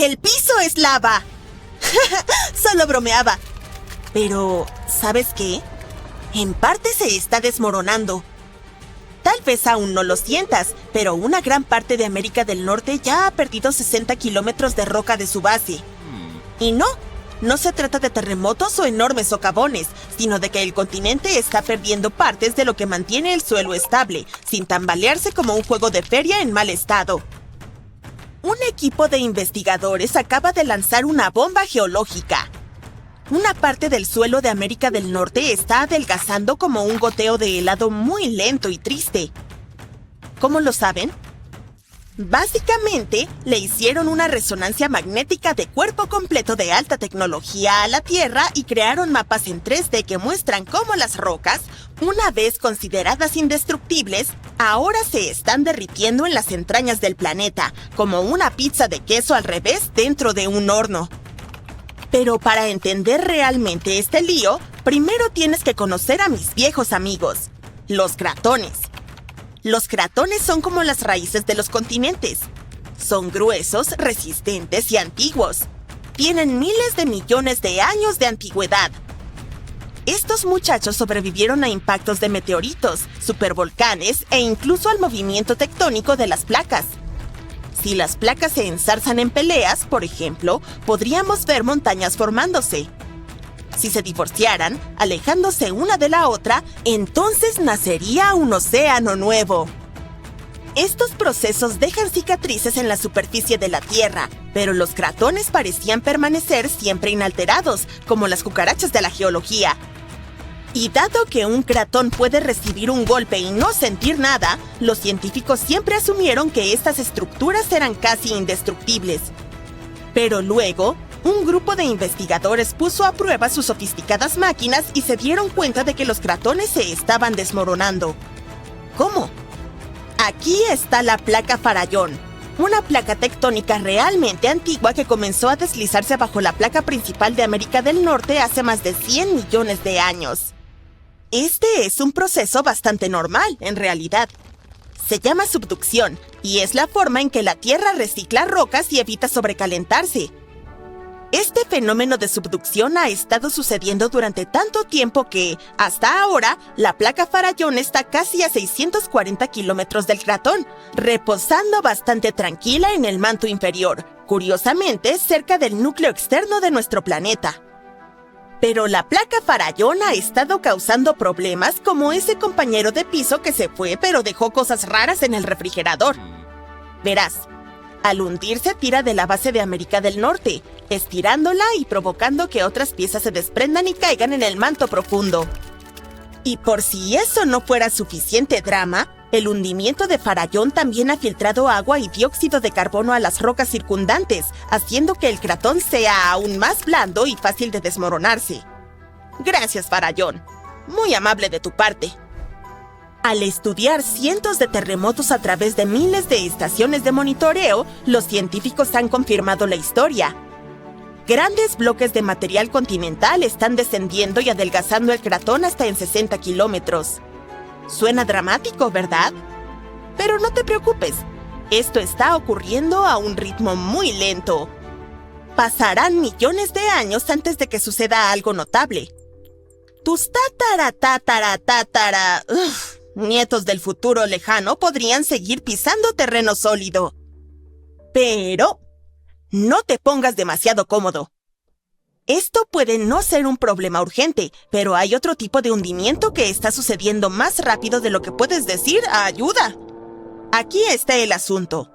¡El piso es lava! Solo bromeaba. Pero, ¿sabes qué? En parte se está desmoronando. Tal vez aún no lo sientas, pero una gran parte de América del Norte ya ha perdido 60 kilómetros de roca de su base. Y no se trata de terremotos o enormes socavones, sino de que el continente está perdiendo partes de lo que mantiene el suelo estable, sin tambalearse como un juego de feria en mal estado. Un equipo de investigadores acaba de lanzar una bomba geológica. Una parte del suelo de América del Norte está adelgazando como un goteo de helado muy lento y triste. ¿Cómo lo saben? Básicamente, le hicieron una resonancia magnética de cuerpo completo de alta tecnología a la Tierra y crearon mapas en 3D que muestran cómo las rocas, una vez consideradas indestructibles, ahora se están derritiendo en las entrañas del planeta, como una pizza de queso al revés dentro de un horno. Pero para entender realmente este lío, primero tienes que conocer a mis viejos amigos, los cratones. Los cratones son como las raíces de los continentes. Son gruesos, resistentes y antiguos. Tienen miles de millones de años de antigüedad. Estos muchachos sobrevivieron a impactos de meteoritos, supervolcanes e incluso al movimiento tectónico de las placas. Si las placas se enzarzan en peleas, por ejemplo, podríamos ver montañas formándose. Si se divorciaran, alejándose una de la otra, entonces nacería un océano nuevo. Estos procesos dejan cicatrices en la superficie de la Tierra, pero los cratones parecían permanecer siempre inalterados, como las cucarachas de la geología. Y dado que un cratón puede recibir un golpe y no sentir nada, los científicos siempre asumieron que estas estructuras eran casi indestructibles. Pero luego, un grupo de investigadores puso a prueba sus sofisticadas máquinas y se dieron cuenta de que los cratones se estaban desmoronando. ¿Cómo? Aquí está la placa Farallón, una placa tectónica realmente antigua que comenzó a deslizarse bajo la placa principal de América del Norte hace más de 100 millones de años. Este es un proceso bastante normal, en realidad. Se llama subducción, y es la forma en que la Tierra recicla rocas y evita sobrecalentarse. Este fenómeno de subducción ha estado sucediendo durante tanto tiempo que, hasta ahora, la placa Farallón está casi a 640 kilómetros del cratón, reposando bastante tranquila en el manto inferior, curiosamente cerca del núcleo externo de nuestro planeta. Pero la placa Farallón ha estado causando problemas como ese compañero de piso que se fue pero dejó cosas raras en el refrigerador. Verás, al hundirse tira de la base de América del Norte, estirándola y provocando que otras piezas se desprendan y caigan en el manto profundo. Y por si eso no fuera suficiente drama, el hundimiento de Farallón también ha filtrado agua y dióxido de carbono a las rocas circundantes, haciendo que el cratón sea aún más blando y fácil de desmoronarse. Gracias, Farallón. Muy amable de tu parte. Al estudiar cientos de terremotos a través de miles de estaciones de monitoreo, los científicos han confirmado la historia. Grandes bloques de material continental están descendiendo y adelgazando el cratón hasta en 60 kilómetros. Suena dramático, ¿verdad? Pero no te preocupes, esto está ocurriendo a un ritmo muy lento. Pasarán millones de años antes de que suceda algo notable. Tus nietos del futuro lejano podrían seguir pisando terreno sólido. Pero no te pongas demasiado cómodo. Esto puede no ser un problema urgente, pero hay otro tipo de hundimiento que está sucediendo más rápido de lo que puedes decir ¡ayuda! Aquí está el asunto.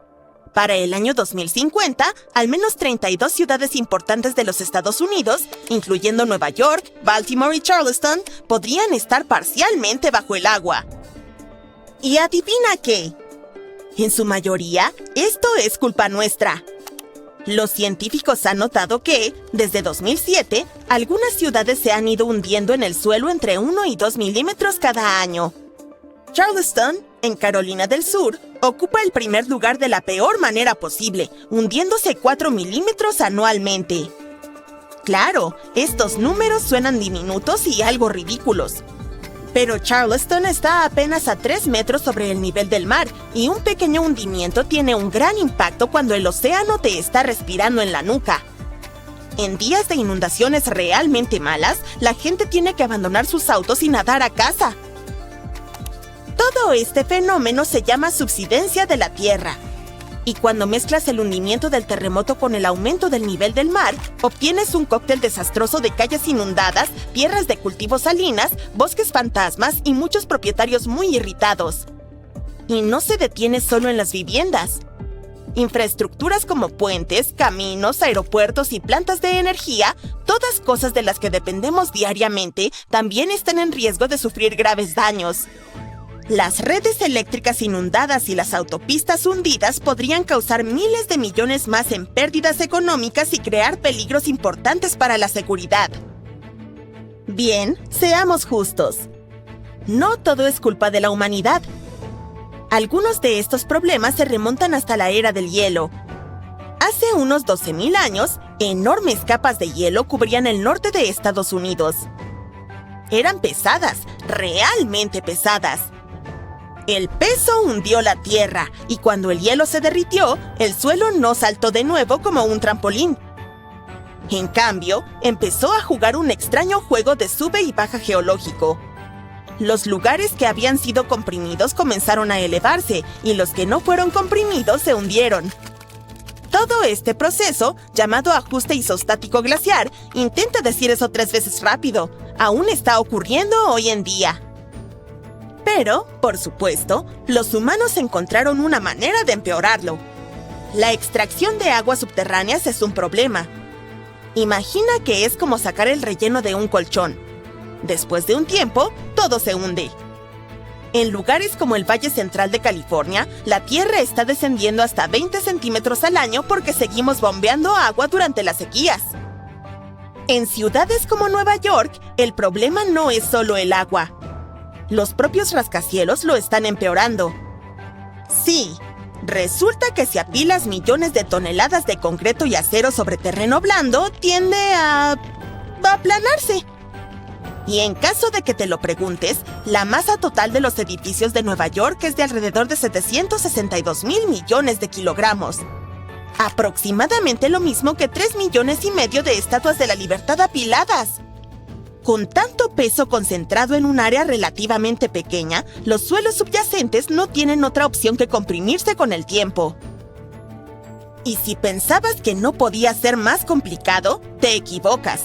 Para el año 2050, al menos 32 ciudades importantes de los Estados Unidos, incluyendo Nueva York, Baltimore y Charleston, podrían estar parcialmente bajo el agua. ¿Y adivina qué? En su mayoría, esto es culpa nuestra. Los científicos han notado que, desde 2007, algunas ciudades se han ido hundiendo en el suelo entre 1 y 2 milímetros cada año. Charleston, en Carolina del Sur, ocupa el primer lugar de la peor manera posible, hundiéndose 4 milímetros anualmente. Claro, estos números suenan diminutos y algo ridículos. Pero Charleston está apenas a 3 metros sobre el nivel del mar, y un pequeño hundimiento tiene un gran impacto cuando el océano te está respirando en la nuca. En días de inundaciones realmente malas, la gente tiene que abandonar sus autos y nadar a casa. Todo este fenómeno se llama subsidencia de la Tierra. Y cuando mezclas el hundimiento del terremoto con el aumento del nivel del mar, obtienes un cóctel desastroso de calles inundadas, tierras de cultivo salinas, bosques fantasmas y muchos propietarios muy irritados. Y no se detiene solo en las viviendas. Infraestructuras como puentes, caminos, aeropuertos y plantas de energía, todas cosas de las que dependemos diariamente, también están en riesgo de sufrir graves daños. Las redes eléctricas inundadas y las autopistas hundidas podrían causar miles de millones más en pérdidas económicas y crear peligros importantes para la seguridad. Bien, seamos justos. No todo es culpa de la humanidad. Algunos de estos problemas se remontan hasta la era del hielo. Hace unos 12.000 años, enormes capas de hielo cubrían el norte de Estados Unidos. Eran pesadas, realmente pesadas. El peso hundió la tierra, y cuando el hielo se derritió, el suelo no saltó de nuevo como un trampolín. En cambio, empezó a jugar un extraño juego de sube y baja geológico. Los lugares que habían sido comprimidos comenzaron a elevarse, y los que no fueron comprimidos se hundieron. Todo este proceso, llamado ajuste isostático glaciar, intenta decir eso 3 veces rápido, aún está ocurriendo hoy en día. Pero, por supuesto, los humanos encontraron una manera de empeorarlo. La extracción de aguas subterráneas es un problema. Imagina que es como sacar el relleno de un colchón. Después de un tiempo, todo se hunde. En lugares como el Valle Central de California, la tierra está descendiendo hasta 20 centímetros al año porque seguimos bombeando agua durante las sequías. En ciudades como Nueva York, el problema no es solo el agua. Los propios rascacielos lo están empeorando. Sí, resulta que si apilas millones de toneladas de concreto y acero sobre terreno blando, tiende a aplanarse. Y en caso de que te lo preguntes, la masa total de los edificios de Nueva York es de alrededor de 762.000 millones de kilogramos. Aproximadamente lo mismo que 3,5 millones de estatuas de la libertad apiladas. Con tanto peso concentrado en un área relativamente pequeña, los suelos subyacentes no tienen otra opción que comprimirse con el tiempo. Y si pensabas que no podía ser más complicado, te equivocas.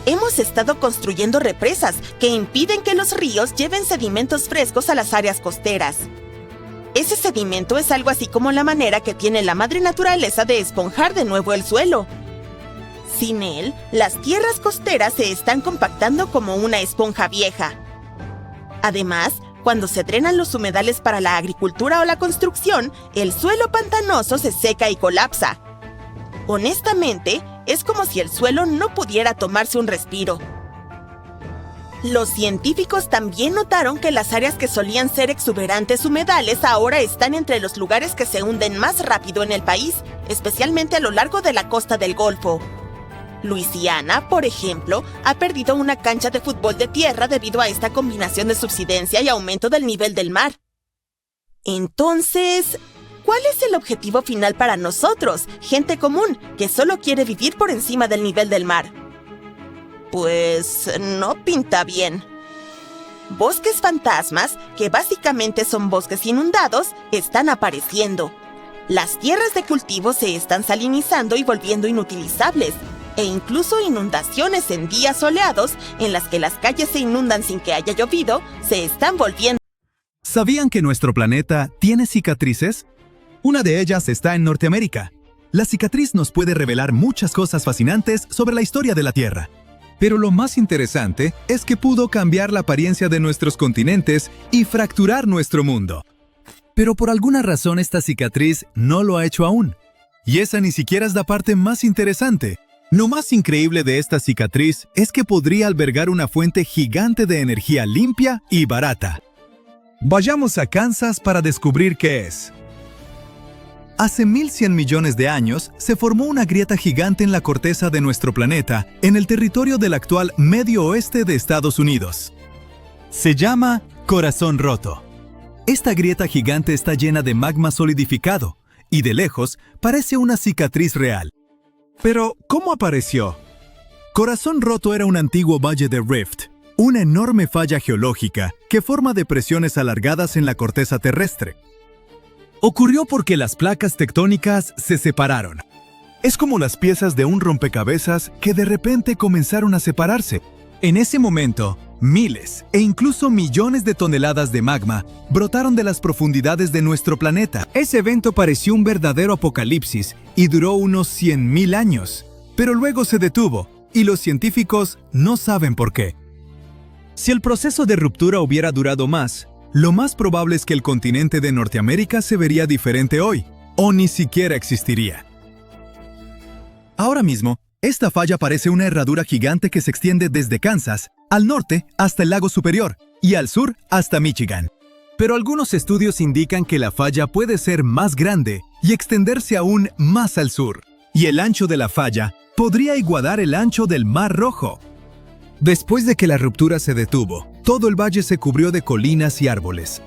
Hemos estado construyendo represas que impiden que los ríos lleven sedimentos frescos a las áreas costeras. Ese sedimento es algo así como la manera que tiene la madre naturaleza de esponjar de nuevo el suelo. Sin él, las tierras costeras se están compactando como una esponja vieja. Además, cuando se drenan los humedales para la agricultura o la construcción, el suelo pantanoso se seca y colapsa. Honestamente, es como si el suelo no pudiera tomarse un respiro. Los científicos también notaron que las áreas que solían ser exuberantes humedales ahora están entre los lugares que se hunden más rápido en el país, especialmente a lo largo de la costa del Golfo. Luisiana, por ejemplo, ha perdido una cancha de fútbol de tierra debido a esta combinación de subsidencia y aumento del nivel del mar. Entonces, ¿cuál es el objetivo final para nosotros, gente común, que solo quiere vivir por encima del nivel del mar? Pues no pinta bien. Bosques fantasmas, que básicamente son bosques inundados, están apareciendo. Las tierras de cultivo se están salinizando y volviendo inutilizables, e incluso inundaciones en días soleados, en las que las calles se inundan sin que haya llovido, se están volviendo. ¿Sabían que nuestro planeta tiene cicatrices? Una de ellas está en Norteamérica. La cicatriz nos puede revelar muchas cosas fascinantes sobre la historia de la Tierra. Pero lo más interesante es que pudo cambiar la apariencia de nuestros continentes y fracturar nuestro mundo. Pero por alguna razón esta cicatriz no lo ha hecho aún. Y esa ni siquiera es la parte más interesante. Lo más increíble de esta cicatriz es que podría albergar una fuente gigante de energía limpia y barata. Vayamos a Kansas para descubrir qué es. Hace 1.100 millones de años se formó una grieta gigante en la corteza de nuestro planeta, en el territorio del actual Medio Oeste de Estados Unidos. Se llama Corazón Roto. Esta grieta gigante está llena de magma solidificado y de lejos parece una cicatriz real. Pero, ¿cómo apareció? Corazón Roto era un antiguo valle de Rift, una enorme falla geológica que forma depresiones alargadas en la corteza terrestre. Ocurrió porque las placas tectónicas se separaron. Es como las piezas de un rompecabezas que de repente comenzaron a separarse. En ese momento, miles e incluso millones de toneladas de magma brotaron de las profundidades de nuestro planeta. Ese evento pareció un verdadero apocalipsis y duró unos 100.000 años, pero luego se detuvo y los científicos no saben por qué. Si el proceso de ruptura hubiera durado más, lo más probable es que el continente de Norteamérica se vería diferente hoy, o ni siquiera existiría. Ahora mismo, esta falla parece una herradura gigante que se extiende desde Kansas, al norte hasta el lago Superior, y al sur hasta Michigan. Pero algunos estudios indican que la falla puede ser más grande y extenderse aún más al sur, y el ancho de la falla podría igualar el ancho del Mar Rojo. Después de que la ruptura se detuvo, todo el valle se cubrió de colinas y árboles.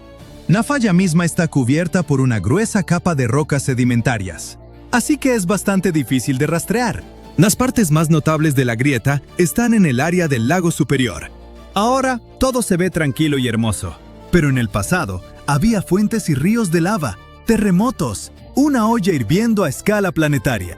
La falla misma está cubierta por una gruesa capa de rocas sedimentarias, así que es bastante difícil de rastrear. Las partes más notables de la grieta están en el área del lago Superior. Ahora, todo se ve tranquilo y hermoso, pero en el pasado había fuentes y ríos de lava, terremotos, una olla hirviendo a escala planetaria.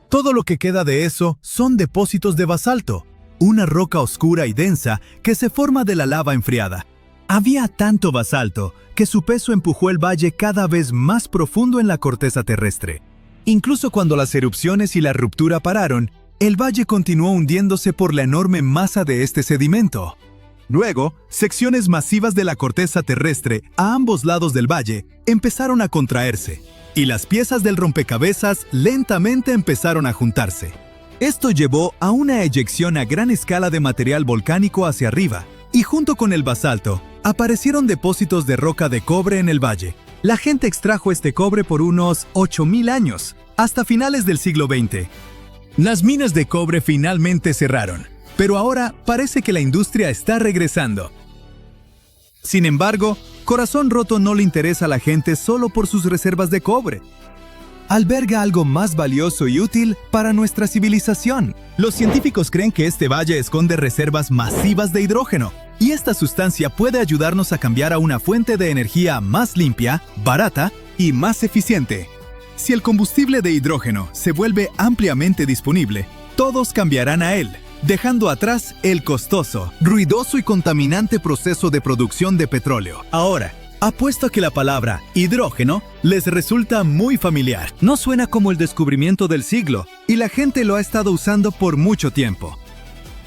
Todo lo que queda de eso son depósitos de basalto, una roca oscura y densa que se forma de la lava enfriada. Había tanto basalto que su peso empujó el valle cada vez más profundo en la corteza terrestre. Incluso cuando las erupciones y la ruptura pararon, el valle continuó hundiéndose por la enorme masa de este sedimento. Luego, secciones masivas de la corteza terrestre a ambos lados del valle empezaron a contraerse, y las piezas del rompecabezas lentamente empezaron a juntarse. Esto llevó a una eyección a gran escala de material volcánico hacia arriba, y junto con el basalto, aparecieron depósitos de roca de cobre en el valle. La gente extrajo este cobre por unos 8.000 años, hasta finales del siglo XX. Las minas de cobre finalmente cerraron, pero ahora parece que la industria está regresando. Sin embargo, Corazón Roto no le interesa a la gente solo por sus reservas de cobre. Alberga algo más valioso y útil para nuestra civilización. Los científicos creen que este valle esconde reservas masivas de hidrógeno, y esta sustancia puede ayudarnos a cambiar a una fuente de energía más limpia, barata y más eficiente. Si el combustible de hidrógeno se vuelve ampliamente disponible, todos cambiarán a él, dejando atrás el costoso, ruidoso y contaminante proceso de producción de petróleo. Ahora, apuesto a que la palabra hidrógeno les resulta muy familiar. No suena como el descubrimiento del siglo, y la gente lo ha estado usando por mucho tiempo.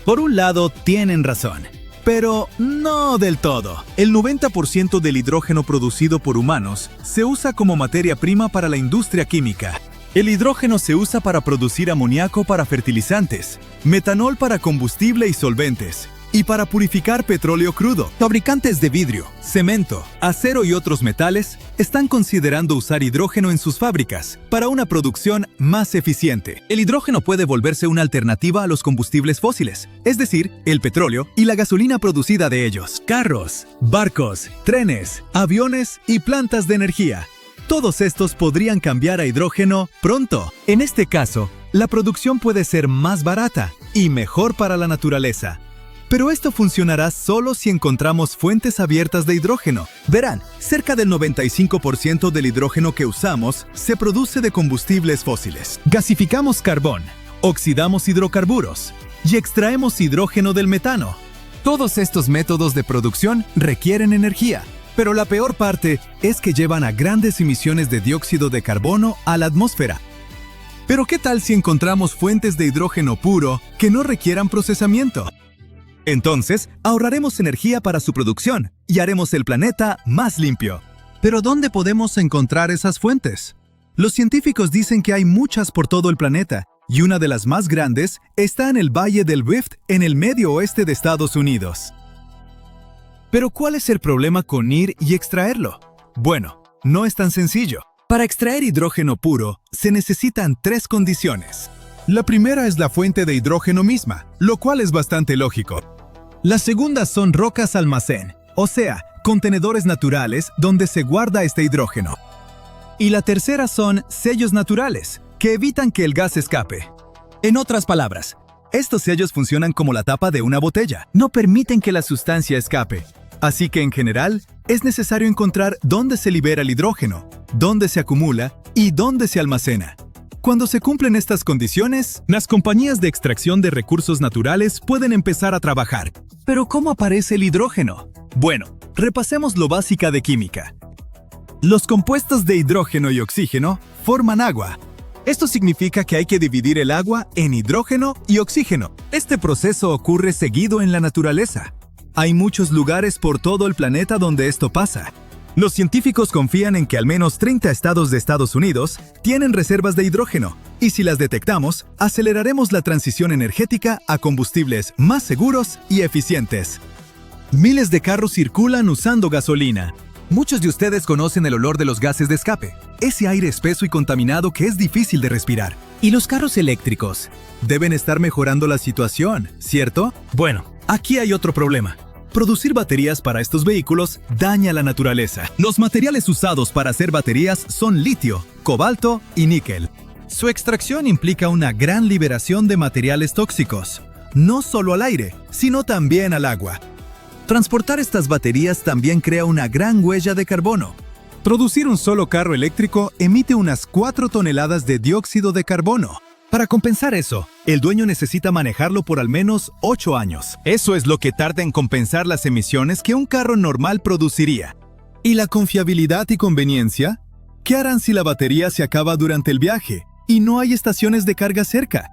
Por un lado, tienen razón, pero no del todo. El 90% del hidrógeno producido por humanos se usa como materia prima para la industria química. El hidrógeno se usa para producir amoníaco para fertilizantes, metanol para combustible y solventes, y para purificar petróleo crudo. Fabricantes de vidrio, cemento, acero y otros metales están considerando usar hidrógeno en sus fábricas para una producción más eficiente. El hidrógeno puede volverse una alternativa a los combustibles fósiles, es decir, el petróleo y la gasolina producida de ellos. Carros, barcos, trenes, aviones y plantas de energía. Todos estos podrían cambiar a hidrógeno pronto. En este caso, la producción puede ser más barata y mejor para la naturaleza. Pero esto funcionará solo si encontramos fuentes abiertas de hidrógeno. Verán, cerca del 95% del hidrógeno que usamos se produce de combustibles fósiles. Gasificamos carbón, oxidamos hidrocarburos y extraemos hidrógeno del metano. Todos estos métodos de producción requieren energía, pero la peor parte es que llevan a grandes emisiones de dióxido de carbono a la atmósfera. Pero ¿qué tal si encontramos fuentes de hidrógeno puro que no requieran procesamiento? Entonces, ahorraremos energía para su producción y haremos el planeta más limpio. ¿Pero dónde podemos encontrar esas fuentes? Los científicos dicen que hay muchas por todo el planeta, y una de las más grandes está en el Valle del Rift en el medio oeste de Estados Unidos. ¿Pero cuál es el problema con ir y extraerlo? Bueno, no es tan sencillo. Para extraer hidrógeno puro, se necesitan 3 condiciones. La primera es la fuente de hidrógeno misma, lo cual es bastante lógico. Las segundas son rocas almacén, o sea, contenedores naturales donde se guarda este hidrógeno. Y la tercera son sellos naturales, que evitan que el gas escape. En otras palabras, estos sellos funcionan como la tapa de una botella, no permiten que la sustancia escape. Así que en general, es necesario encontrar dónde se libera el hidrógeno, dónde se acumula y dónde se almacena. Cuando se cumplen estas condiciones, las compañías de extracción de recursos naturales pueden empezar a trabajar. ¿Pero cómo aparece el hidrógeno? Bueno, repasemos lo básico de química. Los compuestos de hidrógeno y oxígeno forman agua. Esto significa que hay que dividir el agua en hidrógeno y oxígeno. Este proceso ocurre seguido en la naturaleza. Hay muchos lugares por todo el planeta donde esto pasa. Los científicos confían en que al menos 30 estados de Estados Unidos tienen reservas de hidrógeno, y si las detectamos, aceleraremos la transición energética a combustibles más seguros y eficientes. Miles de carros circulan usando gasolina. Muchos de ustedes conocen el olor de los gases de escape, ese aire espeso y contaminado que es difícil de respirar. ¿Y los carros eléctricos? Deben estar mejorando la situación, ¿cierto? Bueno, aquí hay otro problema. Producir baterías para estos vehículos daña la naturaleza. Los materiales usados para hacer baterías son litio, cobalto y níquel. Su extracción implica una gran liberación de materiales tóxicos, no solo al aire, sino también al agua. Transportar estas baterías también crea una gran huella de carbono. Producir un solo carro eléctrico emite unas 4 toneladas de dióxido de carbono. Para compensar eso, el dueño necesita manejarlo por al menos 8 años. Eso es lo que tarda en compensar las emisiones que un carro normal produciría. ¿Y la confiabilidad y conveniencia? ¿Qué harán si la batería se acaba durante el viaje y no hay estaciones de carga cerca?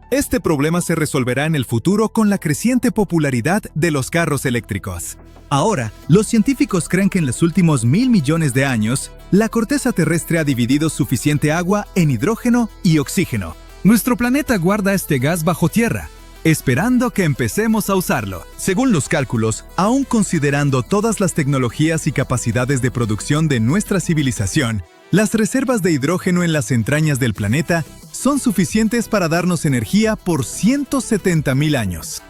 Este problema se resolverá en el futuro con la creciente popularidad de los carros eléctricos. Ahora, los científicos creen que en los últimos 1.000 millones de años, la corteza terrestre ha dividido suficiente agua en hidrógeno y oxígeno. Nuestro planeta guarda este gas bajo tierra, esperando que empecemos a usarlo. Según los cálculos, aún considerando todas las tecnologías y capacidades de producción de nuestra civilización, las reservas de hidrógeno en las entrañas del planeta son suficientes para darnos energía por 170.000 años.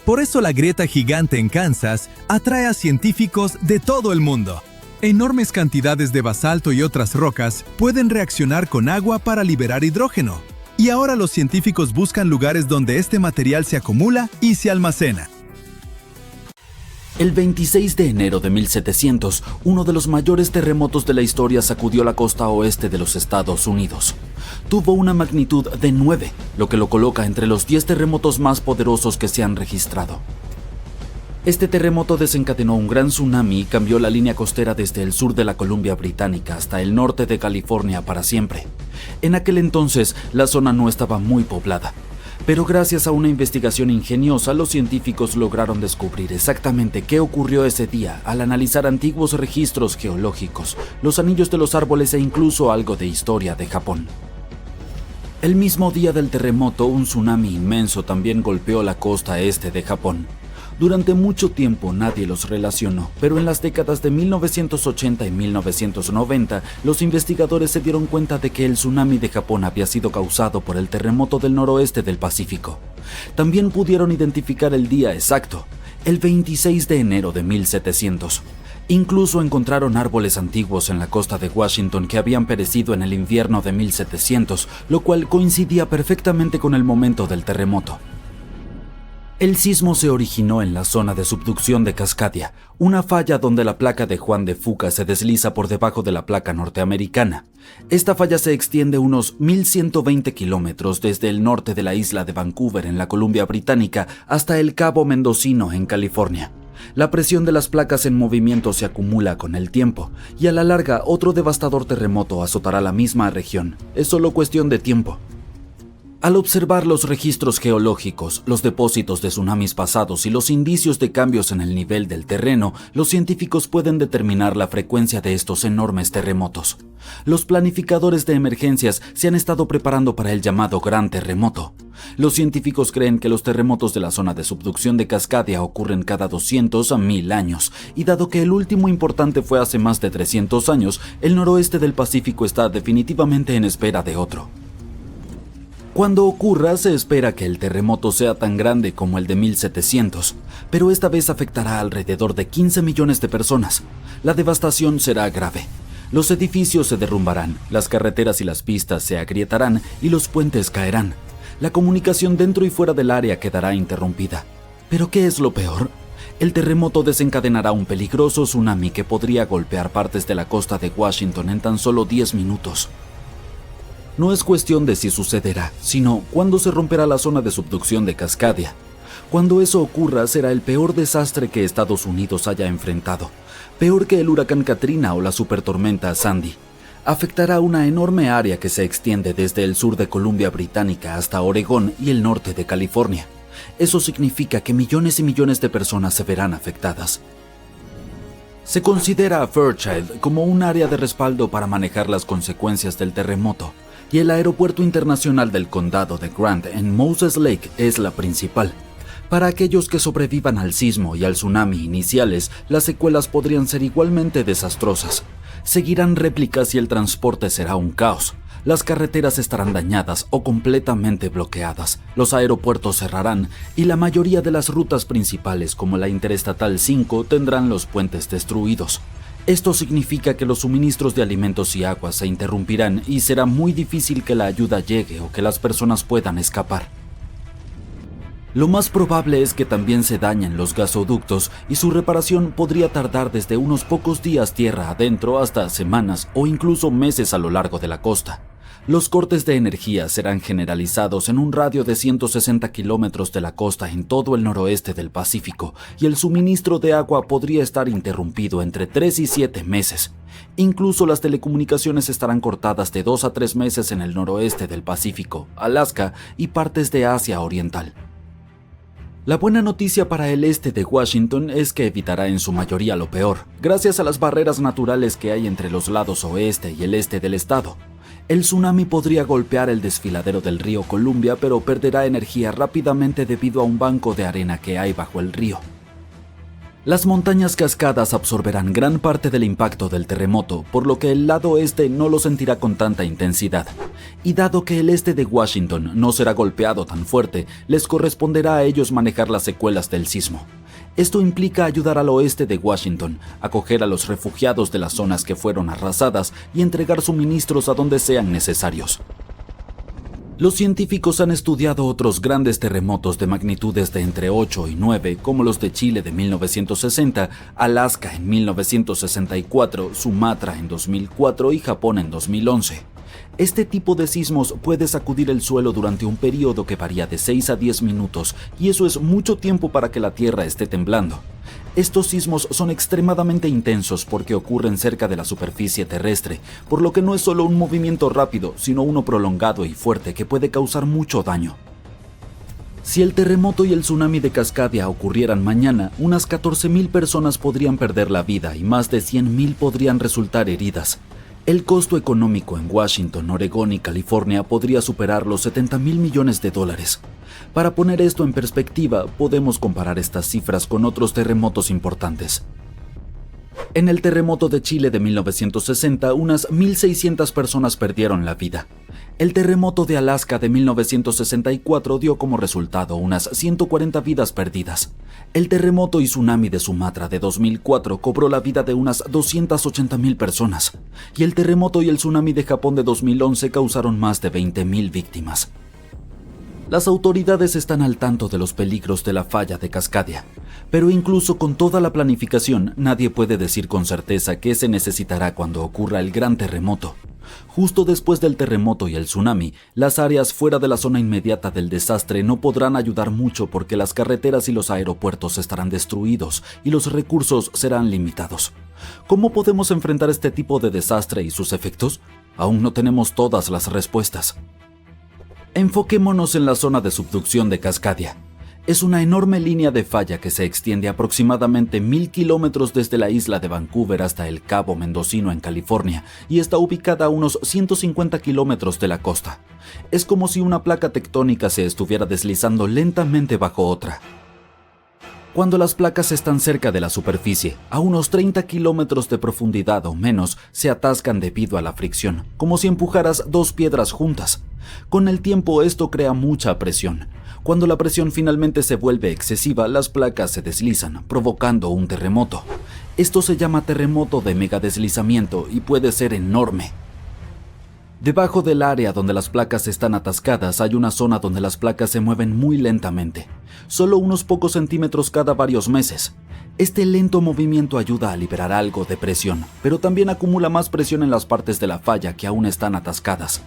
Por eso la grieta gigante en Kansas atrae a científicos de todo el mundo. Enormes cantidades de basalto y otras rocas pueden reaccionar con agua para liberar hidrógeno. Y ahora los científicos buscan lugares donde este material se acumula y se almacena. El 26 de enero de 1700, uno de los mayores terremotos de la historia sacudió la costa oeste de los Estados Unidos. Tuvo una magnitud de 9, lo que lo coloca entre los 10 terremotos más poderosos que se han registrado. Este terremoto desencadenó un gran tsunami y cambió la línea costera desde el sur de la Columbia Británica hasta el norte de California para siempre. En aquel entonces, la zona no estaba muy poblada. Pero gracias a una investigación ingeniosa, los científicos lograron descubrir exactamente qué ocurrió ese día al analizar antiguos registros geológicos, los anillos de los árboles e incluso algo de historia de Japón. El mismo día del terremoto, un tsunami inmenso también golpeó la costa este de Japón. Durante mucho tiempo nadie los relacionó, pero en las décadas de 1980 y 1990, los investigadores se dieron cuenta de que el tsunami de Japón había sido causado por el terremoto del noroeste del Pacífico. También pudieron identificar el día exacto, el 26 de enero de 1700. Incluso encontraron árboles antiguos en la costa de Washington que habían perecido en el invierno de 1700, lo cual coincidía perfectamente con el momento del terremoto. El sismo se originó en la zona de subducción de Cascadia, una falla donde la placa de Juan de Fuca se desliza por debajo de la placa norteamericana. Esta falla se extiende unos 1.120 kilómetros desde el norte de la isla de Vancouver en la Columbia Británica hasta el Cabo Mendocino en California. La presión de las placas en movimiento se acumula con el tiempo, y a la larga otro devastador terremoto azotará la misma región. Es solo cuestión de tiempo. Al observar los registros geológicos, los depósitos de tsunamis pasados y los indicios de cambios en el nivel del terreno, los científicos pueden determinar la frecuencia de estos enormes terremotos. Los planificadores de emergencias se han estado preparando para el llamado Gran Terremoto. Los científicos creen que los terremotos de la zona de subducción de Cascadia ocurren cada 200 a 1000 años, y dado que el último importante fue hace más de 300 años, el noroeste del Pacífico está definitivamente en espera de otro. Cuando ocurra, se espera que el terremoto sea tan grande como el de 1700, pero esta vez afectará a alrededor de 15 millones de personas. La devastación será grave. Los edificios se derrumbarán, las carreteras y las pistas se agrietarán y los puentes caerán. La comunicación dentro y fuera del área quedará interrumpida. ¿Pero qué es lo peor? El terremoto desencadenará un peligroso tsunami que podría golpear partes de la costa de Washington en tan solo 10 minutos. No es cuestión de si sucederá, sino cuándo se romperá la zona de subducción de Cascadia. Cuando eso ocurra, será el peor desastre que Estados Unidos haya enfrentado, peor que el huracán Katrina o la supertormenta Sandy. Afectará una enorme área que se extiende desde el sur de Columbia Británica hasta Oregón y el norte de California. Eso significa que millones y millones de personas se verán afectadas. Se considera a Fairchild como un área de respaldo para manejar las consecuencias del terremoto, y el aeropuerto internacional del condado de Grant en Moses Lake es la principal. Para aquellos que sobrevivan al sismo y al tsunami iniciales, las secuelas podrían ser igualmente desastrosas. Seguirán réplicas y el transporte será un caos. Las carreteras estarán dañadas o completamente bloqueadas, los aeropuertos cerrarán y la mayoría de las rutas principales como la Interestatal 5 tendrán los puentes destruidos. Esto significa que los suministros de alimentos y agua se interrumpirán y será muy difícil que la ayuda llegue o que las personas puedan escapar. Lo más probable es que también se dañen los gasoductos y su reparación podría tardar desde unos pocos días tierra adentro hasta semanas o incluso meses a lo largo de la costa. Los cortes de energía serán generalizados en un radio de 160 kilómetros de la costa en todo el noroeste del Pacífico y el suministro de agua podría estar interrumpido entre 3 y 7 meses. Incluso las telecomunicaciones estarán cortadas de 2 a 3 meses en el noroeste del Pacífico, Alaska y partes de Asia Oriental. La buena noticia para el este de Washington es que evitará en su mayoría lo peor, gracias a las barreras naturales que hay entre los lados oeste y el este del estado. El tsunami podría golpear el desfiladero del río Columbia, pero perderá energía rápidamente debido a un banco de arena que hay bajo el río. Las montañas cascadas absorberán gran parte del impacto del terremoto, por lo que el lado este no lo sentirá con tanta intensidad. Y dado que el este de Washington no será golpeado tan fuerte, les corresponderá a ellos manejar las secuelas del sismo. Esto implica ayudar al oeste de Washington, acoger a los refugiados de las zonas que fueron arrasadas y entregar suministros a donde sean necesarios. Los científicos han estudiado otros grandes terremotos de magnitudes de entre 8 y 9, como los de Chile de 1960, Alaska en 1964, Sumatra en 2004 y Japón en 2011. Este tipo de sismos puede sacudir el suelo durante un periodo que varía de 6 a 10 minutos, y eso es mucho tiempo para que la Tierra esté temblando. Estos sismos son extremadamente intensos porque ocurren cerca de la superficie terrestre, por lo que no es solo un movimiento rápido, sino uno prolongado y fuerte que puede causar mucho daño. Si el terremoto y el tsunami de Cascadia ocurrieran mañana, unas 14,000 personas podrían perder la vida y más de 100,000 podrían resultar heridas. El costo económico en Washington, Oregón y California podría superar los $70,000 millones. Para poner esto en perspectiva, podemos comparar estas cifras con otros terremotos importantes. En el terremoto de Chile de 1960, unas 1,600 personas perdieron la vida. El terremoto de Alaska de 1964 dio como resultado unas 140 vidas perdidas. El terremoto y tsunami de Sumatra de 2004 cobró la vida de unas 280,000 personas. Y el terremoto y el tsunami de Japón de 2011 causaron más de 20,000 víctimas. Las autoridades están al tanto de los peligros de la falla de Cascadia, pero incluso con toda la planificación, nadie puede decir con certeza qué se necesitará cuando ocurra el gran terremoto. Justo después del terremoto y el tsunami, las áreas fuera de la zona inmediata del desastre no podrán ayudar mucho porque las carreteras y los aeropuertos estarán destruidos y los recursos serán limitados. ¿Cómo podemos enfrentar este tipo de desastre y sus efectos? Aún no tenemos todas las respuestas. Enfoquémonos en la zona de subducción de Cascadia. Es una enorme línea de falla que se extiende aproximadamente 1,000 kilómetros desde la isla de Vancouver hasta el Cabo Mendocino en California y está ubicada a unos 150 kilómetros de la costa. Es como si una placa tectónica se estuviera deslizando lentamente bajo otra. Cuando las placas están cerca de la superficie, a unos 30 kilómetros de profundidad o menos, se atascan debido a la fricción, como si empujaras dos piedras juntas. Con el tiempo esto crea mucha presión. Cuando la presión finalmente se vuelve excesiva, las placas se deslizan, provocando un terremoto. Esto se llama terremoto de megadeslizamiento y puede ser enorme. Debajo del área donde las placas están atascadas hay una zona donde las placas se mueven muy lentamente, solo unos pocos centímetros cada varios meses. Este lento movimiento ayuda a liberar algo de presión, pero también acumula más presión en las partes de la falla que aún están atascadas.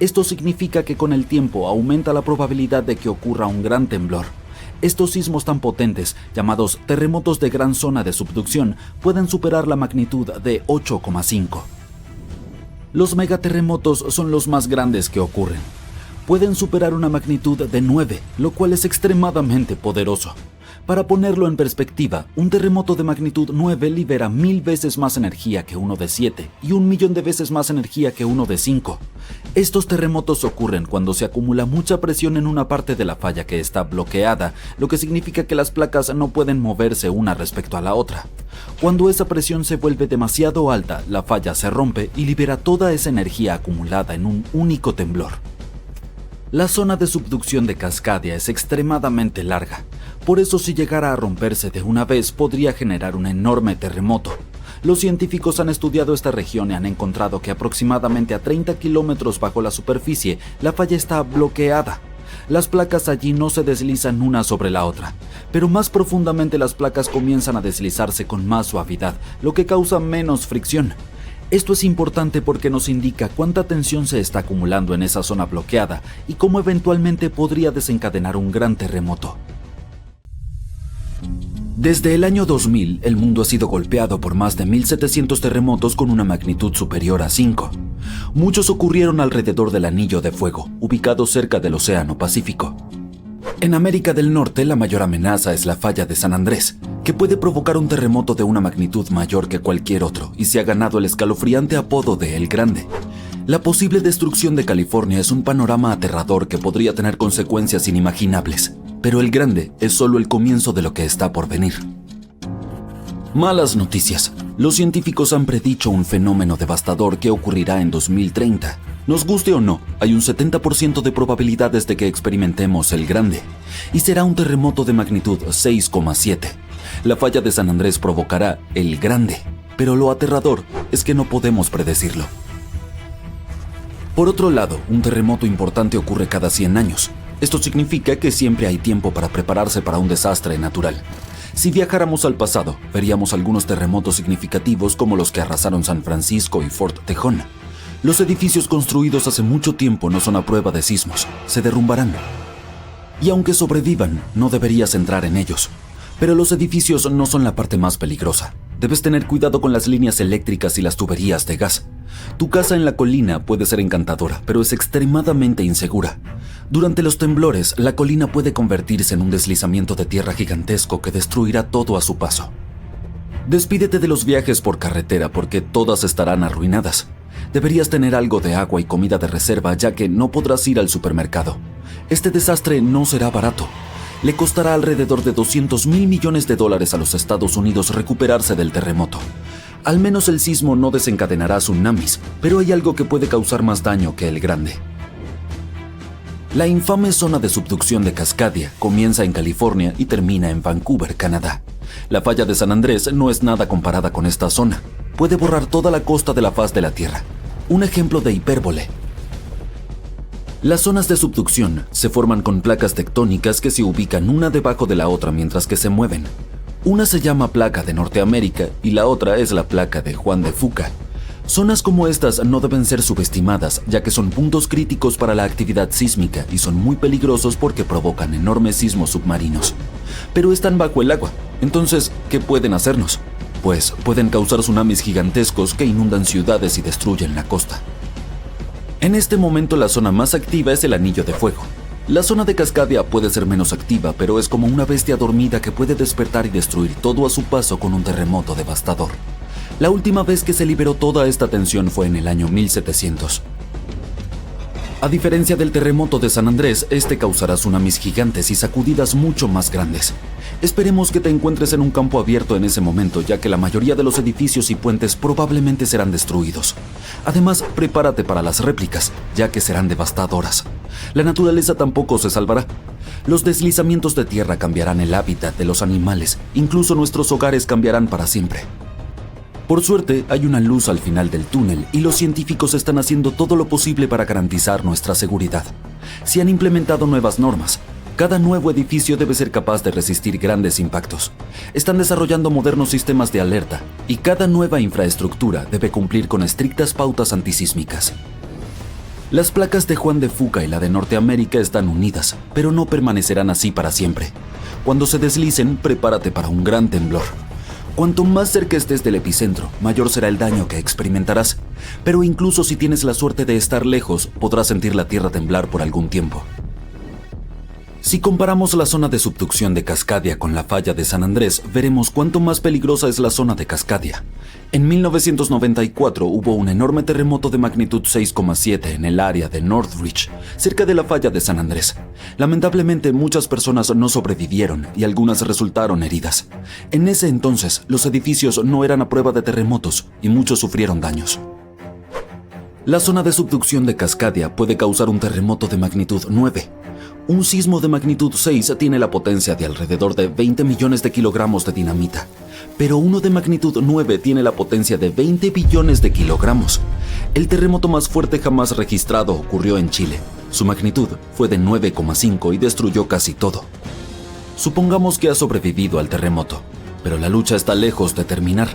Esto significa que con el tiempo aumenta la probabilidad de que ocurra un gran temblor. Estos sismos tan potentes, llamados terremotos de gran zona de subducción, pueden superar la magnitud de 8,5. Los megaterremotos son los más grandes que ocurren. Pueden superar una magnitud de 9, lo cual es extremadamente poderoso. Para ponerlo en perspectiva, un terremoto de magnitud 9 libera 1000 veces más energía que uno de 7 y 1.000.000 de veces más energía que uno de 5. Estos terremotos ocurren cuando se acumula mucha presión en una parte de la falla que está bloqueada, lo que significa que las placas no pueden moverse una respecto a la otra. Cuando esa presión se vuelve demasiado alta, la falla se rompe y libera toda esa energía acumulada en un único temblor. La zona de subducción de Cascadia es extremadamente larga, por eso si llegara a romperse de una vez podría generar un enorme terremoto. Los científicos han estudiado esta región y han encontrado que aproximadamente a 30 kilómetros bajo la superficie la falla está bloqueada. Las placas allí no se deslizan una sobre la otra, pero más profundamente las placas comienzan a deslizarse con más suavidad, lo que causa menos fricción. Esto es importante porque nos indica cuánta tensión se está acumulando en esa zona bloqueada y cómo eventualmente podría desencadenar un gran terremoto. Desde el año 2000, el mundo ha sido golpeado por más de 1.700 terremotos con una magnitud superior a 5. Muchos ocurrieron alrededor del Anillo de Fuego, ubicado cerca del Océano Pacífico. En América del Norte, la mayor amenaza es la falla de San Andrés, que puede provocar un terremoto de una magnitud mayor que cualquier otro y se ha ganado el escalofriante apodo de El Grande. La posible destrucción de California es un panorama aterrador que podría tener consecuencias inimaginables, pero El Grande es solo el comienzo de lo que está por venir. Malas noticias. Los científicos han predicho un fenómeno devastador que ocurrirá en 2030. Nos guste o no, hay un 70% de probabilidades de que experimentemos El Grande, y será un terremoto de magnitud 6,7. La falla de San Andrés provocará El Grande, pero lo aterrador es que no podemos predecirlo. Por otro lado, un terremoto importante ocurre cada 100 años. Esto significa que siempre hay tiempo para prepararse para un desastre natural. Si viajáramos al pasado, veríamos algunos terremotos significativos como los que arrasaron San Francisco y Fort Tejon. Los edificios construidos hace mucho tiempo no son a prueba de sismos, se derrumbarán. Y aunque sobrevivan, no deberías entrar en ellos. Pero los edificios no son la parte más peligrosa. Debes tener cuidado con las líneas eléctricas y las tuberías de gas. Tu casa en la colina puede ser encantadora, pero es extremadamente insegura. Durante los temblores, la colina puede convertirse en un deslizamiento de tierra gigantesco que destruirá todo a su paso. Despídete de los viajes por carretera porque todas estarán arruinadas. Deberías tener algo de agua y comida de reserva ya que no podrás ir al supermercado. Este desastre no será barato. Le costará alrededor de $200.000 millones a los Estados Unidos recuperarse del terremoto. Al menos el sismo no desencadenará tsunamis, pero hay algo que puede causar más daño que El Grande. La infame zona de subducción de Cascadia comienza en California y termina en Vancouver, Canadá. La falla de San Andrés no es nada comparada con esta zona. Puede borrar toda la costa de la faz de la Tierra. Un ejemplo de hipérbole. Las zonas de subducción se forman con placas tectónicas que se ubican una debajo de la otra mientras que se mueven. Una se llama placa de Norteamérica y la otra es la placa de Juan de Fuca. Zonas como estas no deben ser subestimadas, ya que son puntos críticos para la actividad sísmica y son muy peligrosos porque provocan enormes sismos submarinos. Pero están bajo el agua, entonces, ¿qué pueden hacernos? Pues pueden causar tsunamis gigantescos que inundan ciudades y destruyen la costa. En este momento la zona más activa es el Anillo de Fuego. La zona de Cascadia puede ser menos activa, pero es como una bestia dormida que puede despertar y destruir todo a su paso con un terremoto devastador. La última vez que se liberó toda esta tensión fue en el año 1700. A diferencia del terremoto de San Andrés, este causará tsunamis gigantes y sacudidas mucho más grandes. Esperemos que te encuentres en un campo abierto en ese momento, ya que la mayoría de los edificios y puentes probablemente serán destruidos. Además, prepárate para las réplicas, ya que serán devastadoras. La naturaleza tampoco se salvará. Los deslizamientos de tierra cambiarán el hábitat de los animales, incluso nuestros hogares cambiarán para siempre. Por suerte, hay una luz al final del túnel y los científicos están haciendo todo lo posible para garantizar nuestra seguridad. Se han implementado nuevas normas. Cada nuevo edificio debe ser capaz de resistir grandes impactos. Están desarrollando modernos sistemas de alerta y cada nueva infraestructura debe cumplir con estrictas pautas antisísmicas. Las placas de Juan de Fuca y la de Norteamérica están unidas, pero no permanecerán así para siempre. Cuando se deslicen, prepárate para un gran temblor. Cuanto más cerca estés del epicentro, mayor será el daño que experimentarás. Pero incluso si tienes la suerte de estar lejos, podrás sentir la tierra temblar por algún tiempo. Si comparamos la zona de subducción de Cascadia con la falla de San Andrés, veremos cuánto más peligrosa es la zona de Cascadia. En 1994 hubo un enorme terremoto de magnitud 6,7 en el área de Northridge, cerca de la falla de San Andrés. Lamentablemente, muchas personas no sobrevivieron y algunas resultaron heridas. En ese entonces, los edificios no eran a prueba de terremotos y muchos sufrieron daños. La zona de subducción de Cascadia puede causar un terremoto de magnitud 9. Un sismo de magnitud 6 tiene la potencia de alrededor de 20 millones de kilogramos de dinamita, pero uno de magnitud 9 tiene la potencia de 20 billones de kilogramos. El terremoto más fuerte jamás registrado ocurrió en Chile. Su magnitud fue de 9,5 y destruyó casi todo. Supongamos que has sobrevivido al terremoto, pero la lucha está lejos de terminar.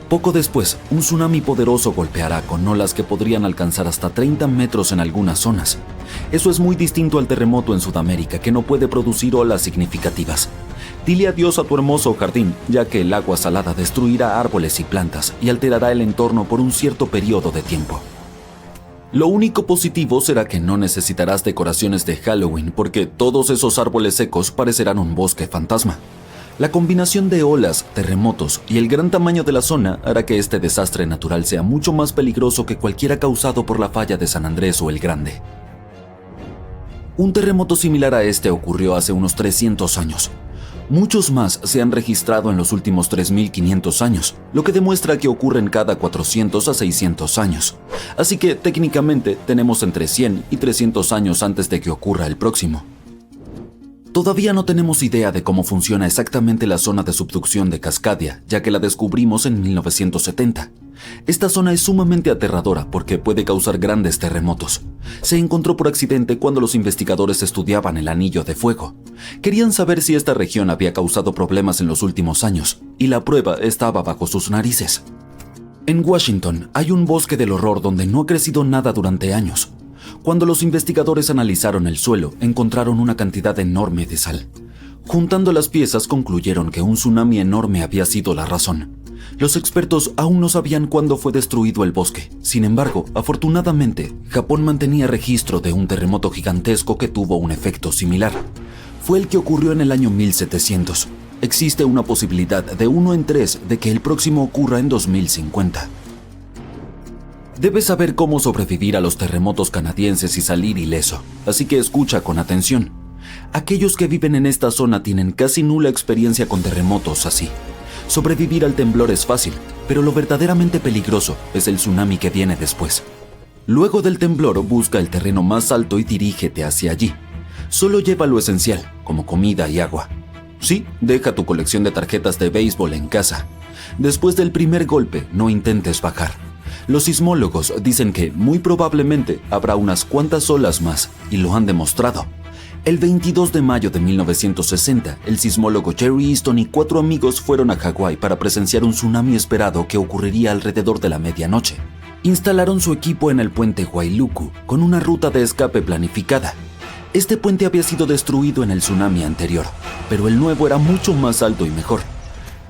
Poco después, un tsunami poderoso golpeará con olas que podrían alcanzar hasta 30 metros en algunas zonas. Eso es muy distinto al terremoto en Sudamérica, que no puede producir olas significativas. Dile adiós a tu hermoso jardín, ya que el agua salada destruirá árboles y plantas y alterará el entorno por un cierto periodo de tiempo. Lo único positivo será que no necesitarás decoraciones de Halloween, porque todos esos árboles secos parecerán un bosque fantasma. La combinación de olas, terremotos y el gran tamaño de la zona hará que este desastre natural sea mucho más peligroso que cualquiera causado por la falla de San Andrés o el Grande. Un terremoto similar a este ocurrió hace unos 300 años. Muchos más se han registrado en los últimos 3.500 años, lo que demuestra que ocurren cada 400 a 600 años. Así que técnicamente tenemos entre 100 y 300 años antes de que ocurra el próximo. Todavía no tenemos idea de cómo funciona exactamente la zona de subducción de Cascadia, ya que la descubrimos en 1970. Esta zona es sumamente aterradora porque puede causar grandes terremotos. Se encontró por accidente cuando los investigadores estudiaban el Anillo de Fuego. Querían saber si esta región había causado problemas en los últimos años, y la prueba estaba bajo sus narices. En Washington hay un bosque del horror donde no ha crecido nada durante años. Cuando los investigadores analizaron el suelo, encontraron una cantidad enorme de sal. Juntando las piezas, concluyeron que un tsunami enorme había sido la razón. Los expertos aún no sabían cuándo fue destruido el bosque. Sin embargo, afortunadamente, Japón mantenía registro de un terremoto gigantesco que tuvo un efecto similar. Fue el que ocurrió en el año 1700. Existe una posibilidad de 1 en 3 de que el próximo ocurra en 2050. Debes saber cómo sobrevivir a los terremotos canadienses y salir ileso, así que escucha con atención. Aquellos que viven en esta zona tienen casi nula experiencia con terremotos así. Sobrevivir al temblor es fácil, pero lo verdaderamente peligroso es el tsunami que viene después. Luego del temblor, busca el terreno más alto y dirígete hacia allí. Solo lleva lo esencial, como comida y agua. Sí, deja tu colección de tarjetas de béisbol en casa. Después del primer golpe, no intentes bajar. Los sismólogos dicen que muy probablemente habrá unas cuantas olas más, y lo han demostrado. El 22 de mayo de 1960, el sismólogo Jerry Easton y 4 amigos fueron a Hawái para presenciar un tsunami esperado que ocurriría alrededor de la medianoche. Instalaron su equipo en el puente Wailuku, con una ruta de escape planificada. Este puente había sido destruido en el tsunami anterior, pero el nuevo era mucho más alto y mejor.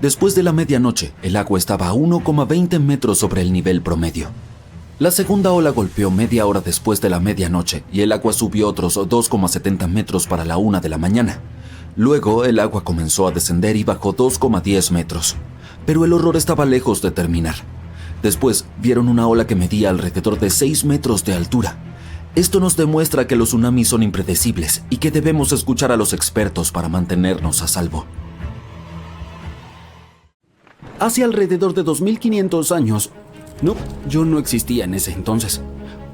Después de la medianoche, el agua estaba a 1,20 metros sobre el nivel promedio. La segunda ola golpeó media hora después de la medianoche y el agua subió otros 2,70 metros para la 1 de la mañana. Luego, el agua comenzó a descender y bajó 2,10 metros. Pero el horror estaba lejos de terminar. Después, vieron una ola que medía alrededor de 6 metros de altura. Esto nos demuestra que los tsunamis son impredecibles y que debemos escuchar a los expertos para mantenernos a salvo. Hace alrededor de 2500 años, yo no existía en ese entonces,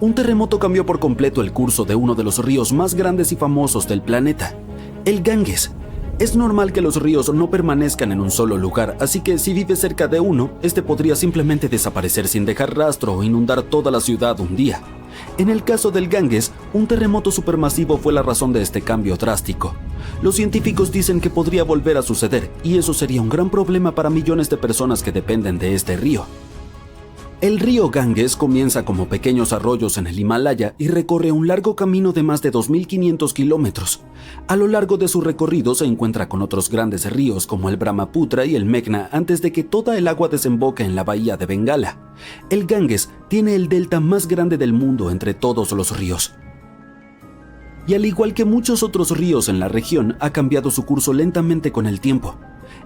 un terremoto cambió por completo el curso de uno de los ríos más grandes y famosos del planeta, el Ganges. Es normal que los ríos no permanezcan en un solo lugar, así que si vives cerca de uno, este podría simplemente desaparecer sin dejar rastro o inundar toda la ciudad un día. En el caso del Ganges, un terremoto supermasivo fue la razón de este cambio drástico. Los científicos dicen que podría volver a suceder, y eso sería un gran problema para millones de personas que dependen de este río. El río Ganges comienza como pequeños arroyos en el Himalaya y recorre un largo camino de más de 2.500 kilómetros. A lo largo de su recorrido se encuentra con otros grandes ríos como el Brahmaputra y el Meghna antes de que toda el agua desemboque en la bahía de Bengala. El Ganges tiene el delta más grande del mundo entre todos los ríos. Y al igual que muchos otros ríos en la región, ha cambiado su curso lentamente con el tiempo.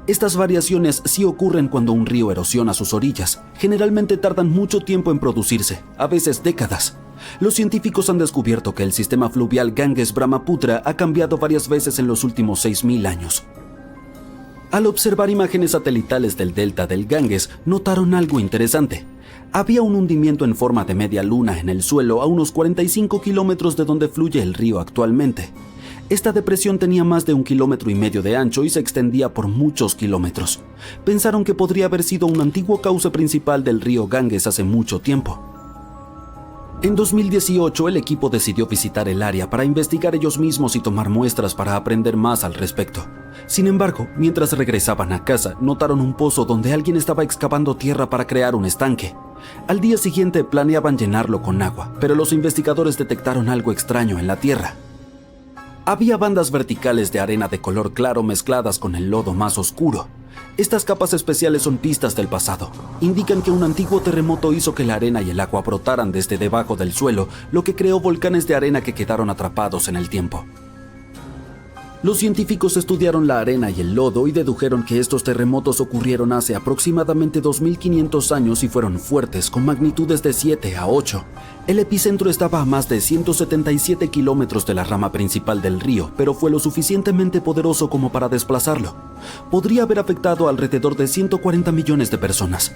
Estas variaciones sí ocurren cuando un río erosiona sus orillas. Generalmente tardan mucho tiempo en producirse, a veces décadas. Los científicos han descubierto que el sistema fluvial Ganges-Brahmaputra ha cambiado varias veces en los últimos 6000 años. Al observar imágenes satelitales del delta del Ganges, notaron algo interesante. Había un hundimiento en forma de media luna en el suelo a unos 45 kilómetros de donde fluye el río actualmente. Esta depresión tenía más de 1,5 kilómetros de ancho y se extendía por muchos kilómetros. Pensaron que podría haber sido un antiguo cauce principal del río Ganges hace mucho tiempo. En 2018, el equipo decidió visitar el área para investigar ellos mismos y tomar muestras para aprender más al respecto. Sin embargo, mientras regresaban a casa, notaron un pozo donde alguien estaba excavando tierra para crear un estanque. Al día siguiente planeaban llenarlo con agua, pero los investigadores detectaron algo extraño en la tierra. Había bandas verticales de arena de color claro mezcladas con el lodo más oscuro. Estas capas especiales son pistas del pasado. Indican que un antiguo terremoto hizo que la arena y el agua brotaran desde debajo del suelo, lo que creó volcanes de arena que quedaron atrapados en el tiempo. Los científicos estudiaron la arena y el lodo y dedujeron que estos terremotos ocurrieron hace aproximadamente 2500 años y fueron fuertes, con magnitudes de 7 a 8. El epicentro estaba a más de 177 kilómetros de la rama principal del río, pero fue lo suficientemente poderoso como para desplazarlo. Podría haber afectado alrededor de 140 millones de personas.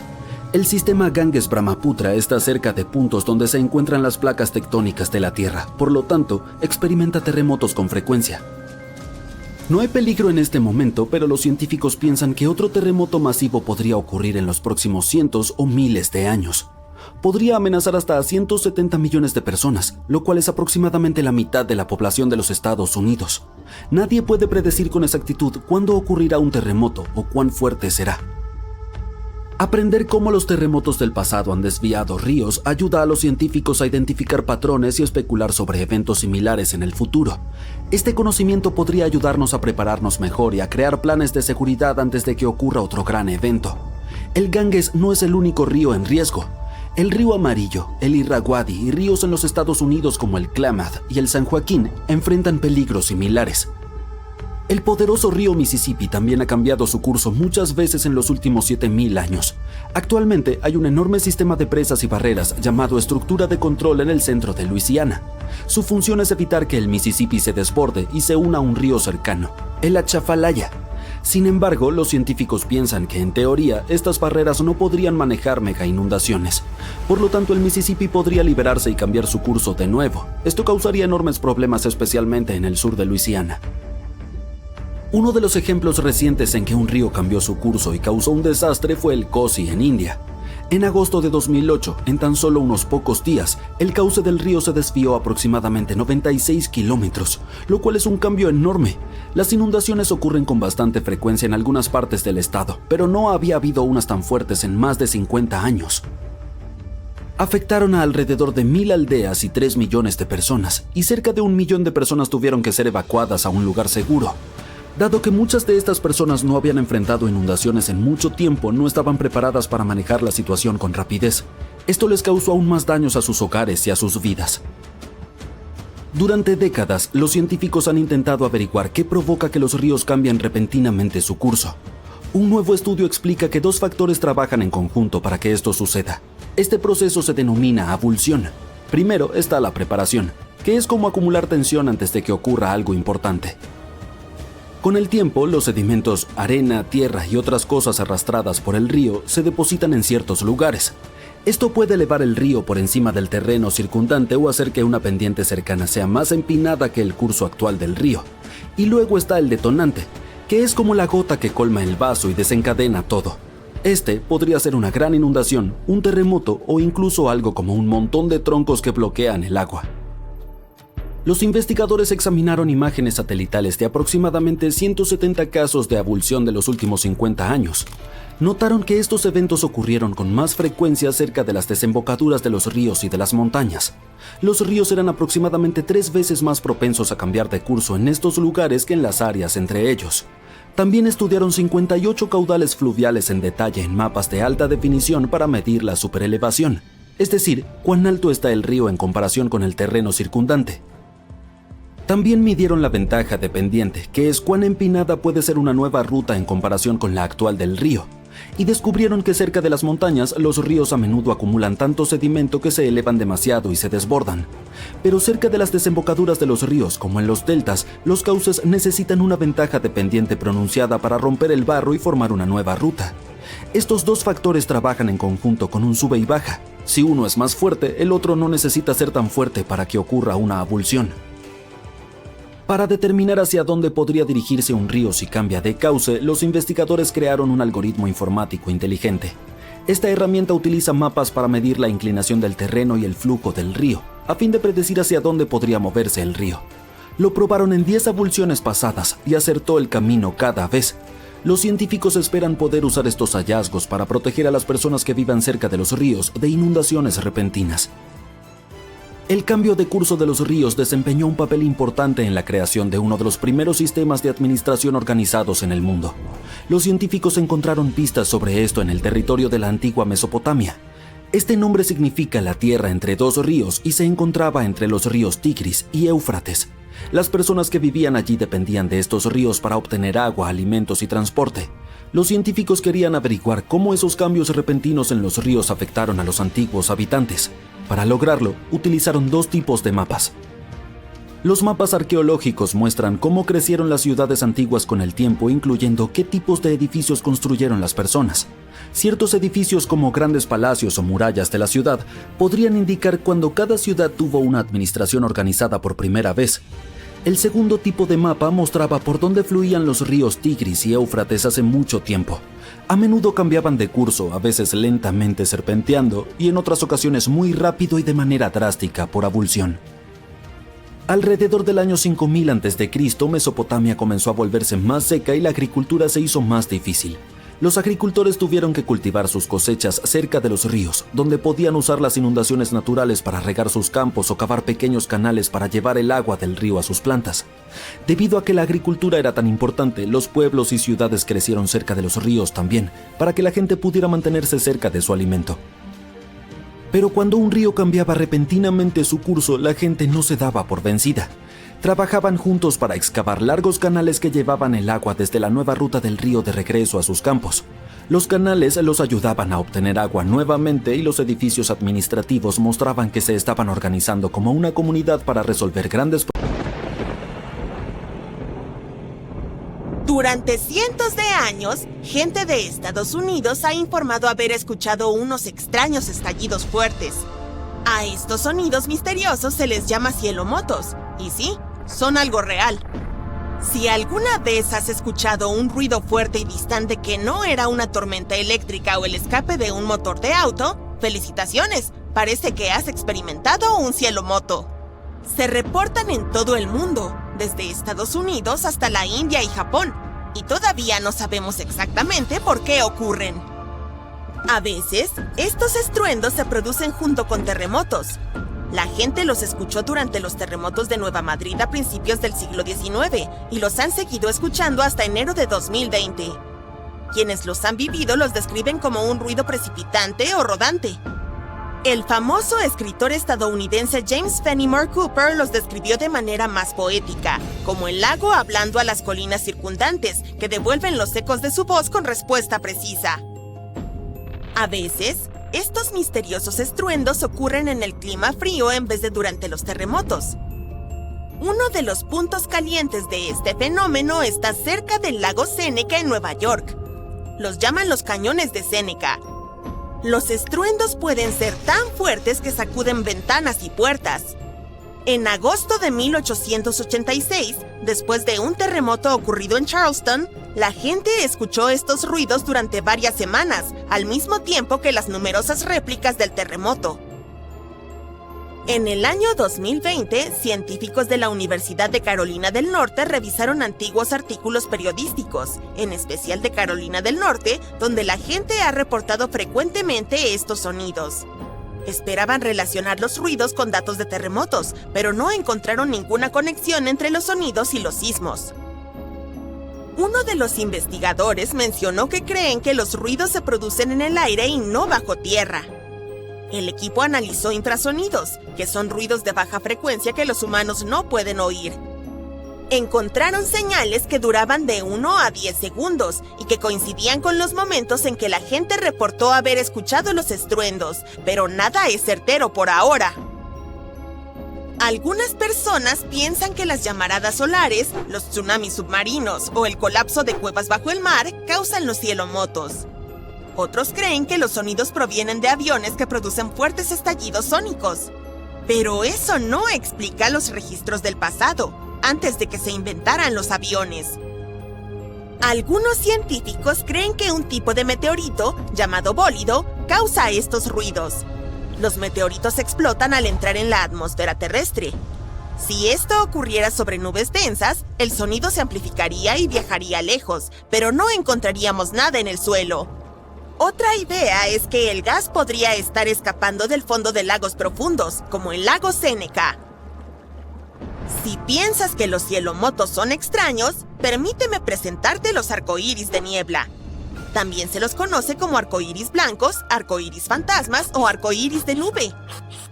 El sistema Ganges-Brahmaputra está cerca de puntos donde se encuentran las placas tectónicas de la Tierra, por lo tanto, experimenta terremotos con frecuencia. No hay peligro en este momento, pero los científicos piensan que otro terremoto masivo podría ocurrir en los próximos cientos o miles de años. Podría amenazar hasta a 170 millones de personas, lo cual es aproximadamente la mitad de la población de los Estados Unidos. Nadie puede predecir con exactitud cuándo ocurrirá un terremoto o cuán fuerte será. Aprender cómo los terremotos del pasado han desviado ríos ayuda a los científicos a identificar patrones y especular sobre eventos similares en el futuro. Este conocimiento podría ayudarnos a prepararnos mejor y a crear planes de seguridad antes de que ocurra otro gran evento. El Ganges no es el único río en riesgo. El río Amarillo, el Irrawaddy y ríos en los Estados Unidos como el Klamath y el San Joaquín enfrentan peligros similares. El poderoso río Mississippi también ha cambiado su curso muchas veces en los últimos 7000 años. Actualmente hay un enorme sistema de presas y barreras llamado estructura de control en el centro de Luisiana. Su función es evitar que el Mississippi se desborde y se una a un río cercano, el Atchafalaya. Sin embargo, los científicos piensan que en teoría estas barreras no podrían manejar mega inundaciones. Por lo tanto, el Mississippi podría liberarse y cambiar su curso de nuevo. Esto causaría enormes problemas especialmente en el sur de Luisiana. Uno de los ejemplos recientes en que un río cambió su curso y causó un desastre fue el Kosi en India. En agosto de 2008, en tan solo unos pocos días, el cauce del río se desvió aproximadamente 96 kilómetros, lo cual es un cambio enorme. Las inundaciones ocurren con bastante frecuencia en algunas partes del estado, pero no había habido unas tan fuertes en más de 50 años. Afectaron a alrededor de 1000 aldeas y 3 millones de personas, y cerca de 1 millón de personas tuvieron que ser evacuadas a un lugar seguro. Dado que muchas de estas personas no habían enfrentado inundaciones en mucho tiempo, no estaban preparadas para manejar la situación con rapidez. Esto les causó aún más daños a sus hogares y a sus vidas. Durante décadas, los científicos han intentado averiguar qué provoca que los ríos cambien repentinamente su curso. Un nuevo estudio explica que 2 factores trabajan en conjunto para que esto suceda. Este proceso se denomina abulsión. Primero está la preparación. que es como acumular tensión antes de que ocurra algo importante. Con el tiempo, los sedimentos, arena, tierra y otras cosas arrastradas por el río se depositan en ciertos lugares. Esto puede elevar el río por encima del terreno circundante o hacer que una pendiente cercana sea más empinada que el curso actual del río. Y luego está el detonante, que es como la gota que colma el vaso y desencadena todo. Este podría ser una gran inundación, un terremoto o incluso algo como un montón de troncos que bloquean el agua. Los investigadores examinaron imágenes satelitales de aproximadamente 170 casos de abulsión de los últimos 50 años. Notaron que estos eventos ocurrieron con más frecuencia cerca de las desembocaduras de los ríos y de las montañas. Los ríos eran aproximadamente 3 veces más propensos a cambiar de curso en estos lugares que en las áreas entre ellos. También estudiaron 58 caudales fluviales en detalle en mapas de alta definición para medir la superelevación, es decir, cuán alto está el río en comparación con el terreno circundante. También midieron la ventaja de pendiente, que es cuán empinada puede ser una nueva ruta en comparación con la actual del río, y descubrieron que cerca de las montañas los ríos a menudo acumulan tanto sedimento que se elevan demasiado y se desbordan. Pero cerca de las desembocaduras de los ríos, como en los deltas, los cauces necesitan una ventaja de pendiente pronunciada para romper el barro y formar una nueva ruta. Estos dos factores trabajan en conjunto con un sube y baja. Si uno es más fuerte, el otro no necesita ser tan fuerte para que ocurra una abulsión. Para determinar hacia dónde podría dirigirse un río si cambia de cauce, los investigadores crearon un algoritmo informático inteligente. Esta herramienta utiliza mapas para medir la inclinación del terreno y el flujo del río, a fin de predecir hacia dónde podría moverse el río. Lo probaron en 10 abulsiones pasadas y acertó el camino cada vez. Los científicos esperan poder usar estos hallazgos para proteger a las personas que vivan cerca de los ríos de inundaciones repentinas. El cambio de curso de los ríos desempeñó un papel importante en la creación de uno de los primeros sistemas de administración organizados en el mundo. Los científicos encontraron pistas sobre esto en el territorio de la antigua Mesopotamia. Este nombre significa la tierra entre dos ríos y se encontraba entre los ríos Tigris y Éufrates. Las personas que vivían allí dependían de estos ríos para obtener agua, alimentos y transporte. Los científicos querían averiguar cómo esos cambios repentinos en los ríos afectaron a los antiguos habitantes. Para lograrlo, utilizaron 2 tipos de mapas. Los mapas arqueológicos muestran cómo crecieron las ciudades antiguas con el tiempo, incluyendo qué tipos de edificios construyeron las personas. Ciertos edificios como grandes palacios o murallas de la ciudad podrían indicar cuando cada ciudad tuvo una administración organizada por primera vez. El segundo tipo de mapa mostraba por dónde fluían los ríos Tigris y Éufrates hace mucho tiempo. A menudo cambiaban de curso, a veces lentamente serpenteando y en otras ocasiones muy rápido y de manera drástica por abulsión. Alrededor del año 5000 a.C., Mesopotamia comenzó a volverse más seca y la agricultura se hizo más difícil. Los agricultores tuvieron que cultivar sus cosechas cerca de los ríos, donde podían usar las inundaciones naturales para regar sus campos o cavar pequeños canales para llevar el agua del río a sus plantas. Debido a que la agricultura era tan importante, los pueblos y ciudades crecieron cerca de los ríos también, para que la gente pudiera mantenerse cerca de su alimento. Pero cuando un río cambiaba repentinamente su curso, la gente no se daba por vencida. Trabajaban juntos para excavar largos canales que llevaban el agua desde la nueva ruta del río de regreso a sus campos. Los canales los ayudaban a obtener agua nuevamente y los edificios administrativos mostraban que se estaban organizando como una comunidad para resolver grandes problemas. Durante cientos de años, gente de Estados Unidos ha informado haber escuchado unos extraños estallidos fuertes. A estos sonidos misteriosos se les llama cielomotos, y sí, son algo real. Si alguna vez has escuchado un ruido fuerte y distante que no era una tormenta eléctrica o el escape de un motor de auto, ¡felicitaciones! Parece que has experimentado un cielomoto. Se reportan en todo el mundo, desde Estados Unidos hasta la India y Japón, y todavía no sabemos exactamente por qué ocurren. A veces, estos estruendos se producen junto con terremotos. La gente los escuchó durante los terremotos de Nueva Madrid a principios del siglo XIX y los han seguido escuchando hasta enero de 2020. Quienes los han vivido los describen como un ruido precipitante o rodante. El famoso escritor estadounidense James Fenimore Cooper los describió de manera más poética, como el lago hablando a las colinas circundantes, que devuelven los ecos de su voz con respuesta precisa. A veces, estos misteriosos estruendos ocurren en el clima frío en vez de durante los terremotos. Uno de los puntos calientes de este fenómeno está cerca del lago Seneca en Nueva York. Los llaman los cañones de Seneca. Los estruendos pueden ser tan fuertes que sacuden ventanas y puertas. En agosto de 1886, después de un terremoto ocurrido en Charleston, la gente escuchó estos ruidos durante varias semanas, al mismo tiempo que las numerosas réplicas del terremoto. En el año 2020, científicos de la Universidad de Carolina del Norte revisaron antiguos artículos periodísticos, en especial de Carolina del Norte, donde la gente ha reportado frecuentemente estos sonidos. Esperaban relacionar los ruidos con datos de terremotos, pero no encontraron ninguna conexión entre los sonidos y los sismos. Uno de los investigadores mencionó que creen que los ruidos se producen en el aire y no bajo tierra. El equipo analizó infrasonidos, que son ruidos de baja frecuencia que los humanos no pueden oír. Encontraron señales que duraban de 1 a 10 segundos y que coincidían con los momentos en que la gente reportó haber escuchado los estruendos, pero nada es certero por ahora. Algunas personas piensan que las llamaradas solares, los tsunamis submarinos o el colapso de cuevas bajo el mar causan los cielomotos. Otros creen que los sonidos provienen de aviones que producen fuertes estallidos sónicos. Pero eso no explica los registros del pasado, antes de que se inventaran los aviones. Algunos científicos creen que un tipo de meteorito, llamado bólido, causa estos ruidos. Los meteoritos explotan al entrar en la atmósfera terrestre. Si esto ocurriera sobre nubes densas, el sonido se amplificaría y viajaría lejos, pero no encontraríamos nada en el suelo. Otra idea es que el gas podría estar escapando del fondo de lagos profundos, como el lago Seneca. Si piensas que los cielomotos son extraños, permíteme presentarte los arcoíris de niebla. También se los conoce como arcoíris blancos, arcoíris fantasmas o arcoíris de nube.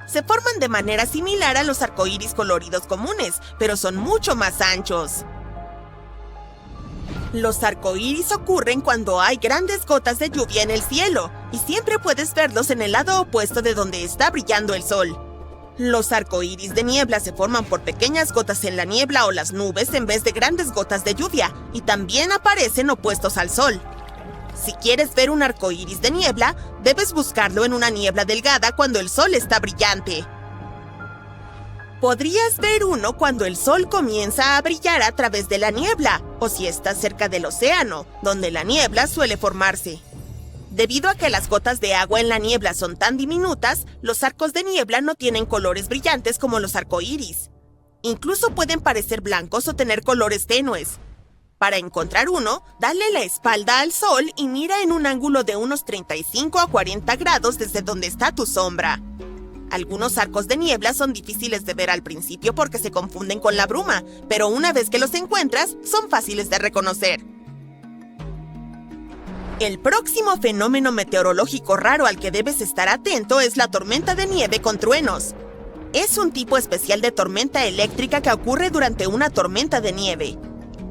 Se forman de manera similar a los arcoíris coloridos comunes, pero son mucho más anchos. Los arcoíris ocurren cuando hay grandes gotas de lluvia en el cielo, y siempre puedes verlos en el lado opuesto de donde está brillando el sol. Los arcoíris de niebla se forman por pequeñas gotas en la niebla o las nubes en vez de grandes gotas de lluvia, y también aparecen opuestos al sol. Si quieres ver un arcoíris de niebla, debes buscarlo en una niebla delgada cuando el sol está brillante. Podrías ver uno cuando el sol comienza a brillar a través de la niebla, o si estás cerca del océano, donde la niebla suele formarse. Debido a que las gotas de agua en la niebla son tan diminutas, los arcos de niebla no tienen colores brillantes como los arcoíris. Incluso pueden parecer blancos o tener colores tenues. Para encontrar uno, dale la espalda al sol y mira en un ángulo de unos 35 a 40 grados desde donde está tu sombra. Algunos arcos de niebla son difíciles de ver al principio porque se confunden con la bruma, pero una vez que los encuentras, son fáciles de reconocer. El próximo fenómeno meteorológico raro al que debes estar atento es la tormenta de nieve con truenos. Es un tipo especial de tormenta eléctrica que ocurre durante una tormenta de nieve.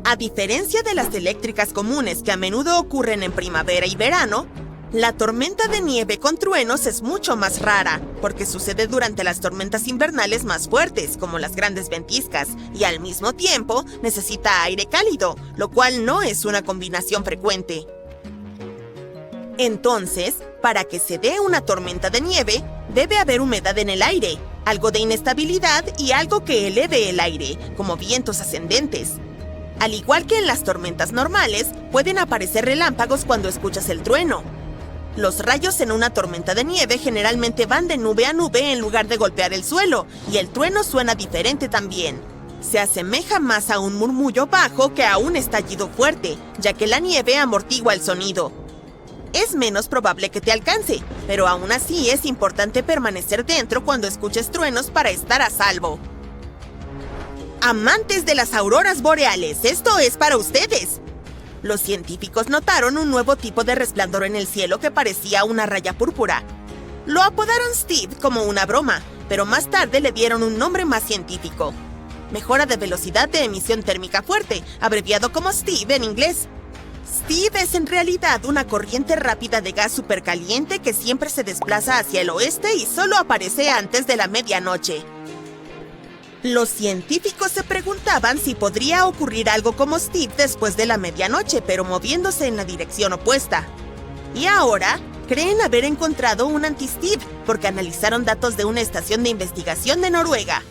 A diferencia de las eléctricas comunes que a menudo ocurren en primavera y verano, la tormenta de nieve con truenos es mucho más rara, porque sucede durante las tormentas invernales más fuertes, como las grandes ventiscas, y al mismo tiempo necesita aire cálido, lo cual no es una combinación frecuente. Entonces, para que se dé una tormenta de nieve, debe haber humedad en el aire, algo de inestabilidad y algo que eleve el aire, como vientos ascendentes. Al igual que en las tormentas normales, pueden aparecer relámpagos cuando escuchas el trueno. Los rayos en una tormenta de nieve generalmente van de nube a nube en lugar de golpear el suelo, y el trueno suena diferente también. Se asemeja más a un murmullo bajo que a un estallido fuerte, ya que la nieve amortigua el sonido. Es menos probable que te alcance, pero aún así es importante permanecer dentro cuando escuches truenos para estar a salvo. Amantes de las auroras boreales, esto es para ustedes. Los científicos notaron un nuevo tipo de resplandor en el cielo que parecía una raya púrpura. Lo apodaron Steve como una broma, pero más tarde le dieron un nombre más científico. Mejora de velocidad de emisión térmica fuerte, abreviado como Steve en inglés. Steve es en realidad una corriente rápida de gas supercaliente que siempre se desplaza hacia el oeste y solo aparece antes de la medianoche. Los científicos se preguntaban si podría ocurrir algo como Steve después de la medianoche, pero moviéndose en la dirección opuesta. Y ahora creen haber encontrado un anti-Steve porque analizaron datos de una estación de investigación de Noruega.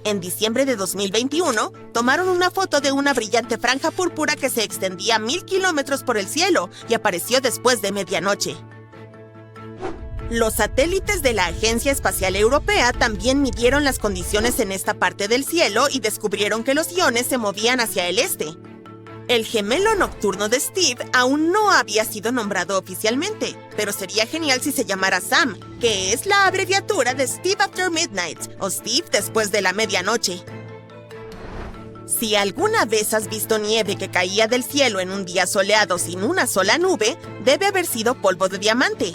En diciembre de 2021, tomaron una foto de una brillante franja púrpura que se extendía 1000 kilómetros por el cielo y apareció después de medianoche. Los satélites de la Agencia Espacial Europea también midieron las condiciones en esta parte del cielo y descubrieron que los iones se movían hacia el este. El gemelo nocturno de Steve aún no había sido nombrado oficialmente, pero sería genial si se llamara Sam, que es la abreviatura de Steve After Midnight, o Steve después de la medianoche. Si alguna vez has visto nieve que caía del cielo en un día soleado sin una sola nube, debe haber sido polvo de diamante.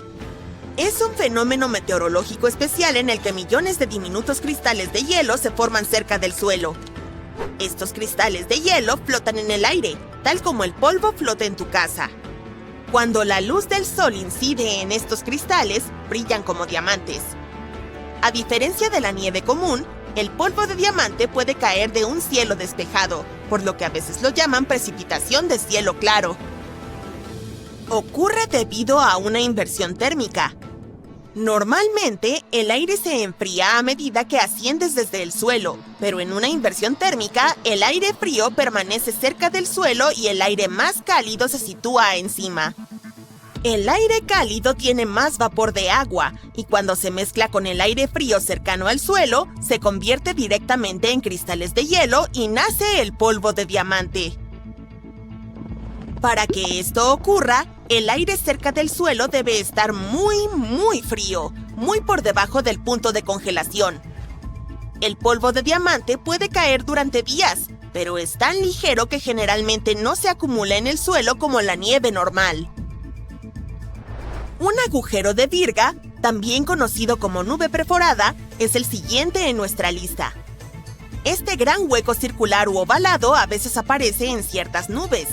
Es un fenómeno meteorológico especial en el que millones de diminutos cristales de hielo se forman cerca del suelo. Estos cristales de hielo flotan en el aire, tal como el polvo flota en tu casa. Cuando la luz del sol incide en estos cristales, brillan como diamantes. A diferencia de la nieve común, el polvo de diamante puede caer de un cielo despejado, por lo que a veces lo llaman precipitación de cielo claro. Ocurre debido a una inversión térmica. Normalmente, el aire se enfría a medida que asciendes desde el suelo, pero en una inversión térmica, el aire frío permanece cerca del suelo y el aire más cálido se sitúa encima. El aire cálido tiene más vapor de agua, y cuando se mezcla con el aire frío cercano al suelo, se convierte directamente en cristales de hielo y nace el polvo de diamante. Para que esto ocurra, el aire cerca del suelo debe estar muy frío, muy por debajo del punto de congelación. El polvo de diamante puede caer durante días, pero es tan ligero que generalmente no se acumula en el suelo como la nieve normal. Un agujero de Virga, también conocido como nube perforada, es el siguiente en nuestra lista. Este gran hueco circular u ovalado a veces aparece en ciertas nubes.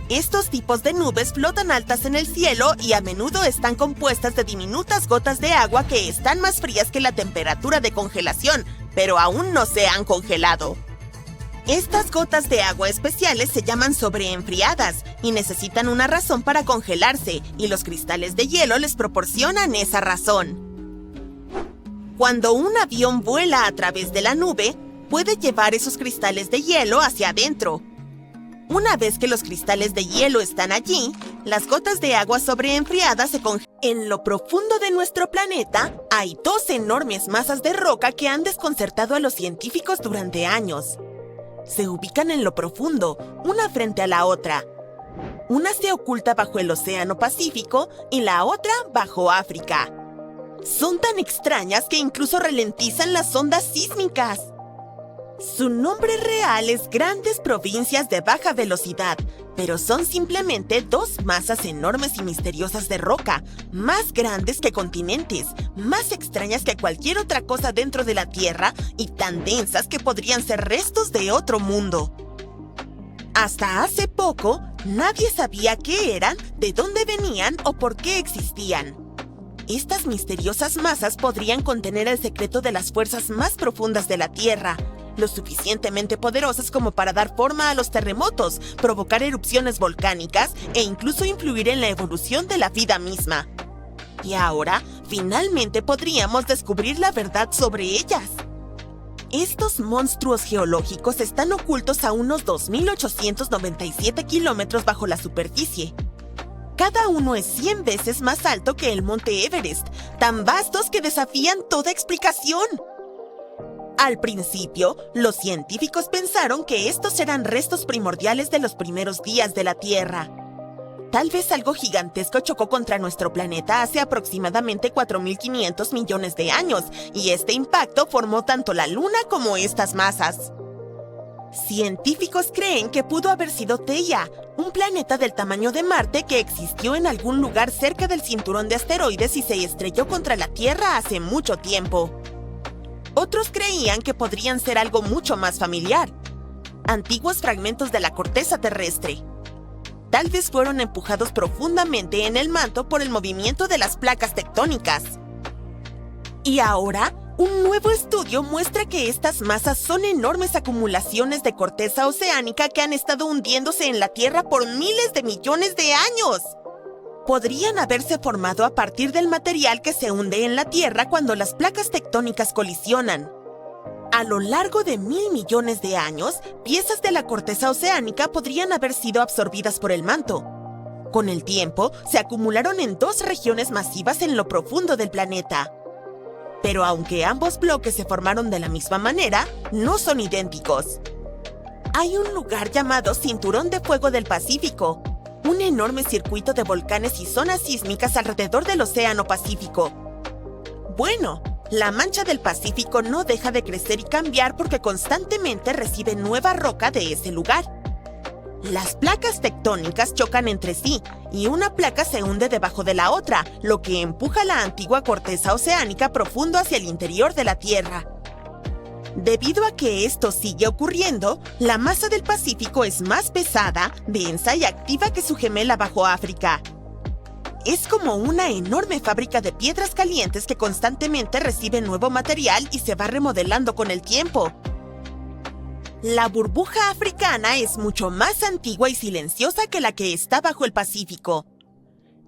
Estos tipos de nubes flotan altas en el cielo y a menudo están compuestas de diminutas gotas de agua que están más frías que la temperatura de congelación, pero aún no se han congelado. Estas gotas de agua especiales se llaman sobreenfriadas y necesitan una razón para congelarse, y los cristales de hielo les proporcionan esa razón. Cuando un avión vuela a través de la nube, puede llevar esos cristales de hielo hacia adentro. Una vez que los cristales de hielo están allí, las gotas de agua sobreenfriadas se congelan. En lo profundo de nuestro planeta, hay dos enormes masas de roca que han desconcertado a los científicos durante años. Se ubican en lo profundo, una frente a la otra. Una se oculta bajo el Océano Pacífico y la otra bajo África. Son tan extrañas que incluso ralentizan las ondas sísmicas. Su nombre real es Grandes Provincias de Baja Velocidad, pero son simplemente dos masas enormes y misteriosas de roca, más grandes que continentes, más extrañas que cualquier otra cosa dentro de la Tierra y tan densas que podrían ser restos de otro mundo. Hasta hace poco, nadie sabía qué eran, de dónde venían o por qué existían. Estas misteriosas masas podrían contener el secreto de las fuerzas más profundas de la Tierra, lo suficientemente poderosas como para dar forma a los terremotos, provocar erupciones volcánicas e incluso influir en la evolución de la vida misma. Y ahora, finalmente podríamos descubrir la verdad sobre ellas. Estos monstruos geológicos están ocultos a unos 2.897 kilómetros bajo la superficie. Cada uno es 100 veces más alto que el monte Everest, tan vastos que desafían toda explicación. Al principio, los científicos pensaron que estos eran restos primordiales de los primeros días de la Tierra. Tal vez algo gigantesco chocó contra nuestro planeta hace aproximadamente 4.500 millones de años, y este impacto formó tanto la Luna como estas masas. Científicos creen que pudo haber sido Theia, un planeta del tamaño de Marte que existió en algún lugar cerca del cinturón de asteroides y se estrelló contra la Tierra hace mucho tiempo. Otros creían que podrían ser algo mucho más familiar, antiguos fragmentos de la corteza terrestre. Tal vez fueron empujados profundamente en el manto por el movimiento de las placas tectónicas. Y ahora, Un nuevo estudio muestra que estas masas son enormes acumulaciones de corteza oceánica que han estado hundiéndose en la Tierra por miles de millones de años. Podrían haberse formado a partir del material que se hunde en la Tierra cuando las placas tectónicas colisionan. A lo largo de 1.000 millones de años, piezas de la corteza oceánica podrían haber sido absorbidas por el manto. Con el tiempo, se acumularon en dos regiones masivas en lo profundo del planeta. Pero aunque ambos bloques se formaron de la misma manera, no son idénticos. Hay un lugar llamado Cinturón de Fuego del Pacífico, un enorme circuito de volcanes y zonas sísmicas alrededor del Océano Pacífico. Bueno, la mancha del Pacífico no deja de crecer y cambiar porque constantemente recibe nueva roca de ese lugar. Las placas tectónicas chocan entre sí y una placa se hunde debajo de la otra, lo que empuja la antigua corteza oceánica profundo hacia el interior de la Tierra. Debido a que esto sigue ocurriendo, la masa del Pacífico es más pesada, densa y activa que su gemela bajo África. Es como una enorme fábrica de piedras calientes que constantemente recibe nuevo material y se va remodelando con el tiempo. La burbuja africana es mucho más antigua y silenciosa que la que está bajo el Pacífico.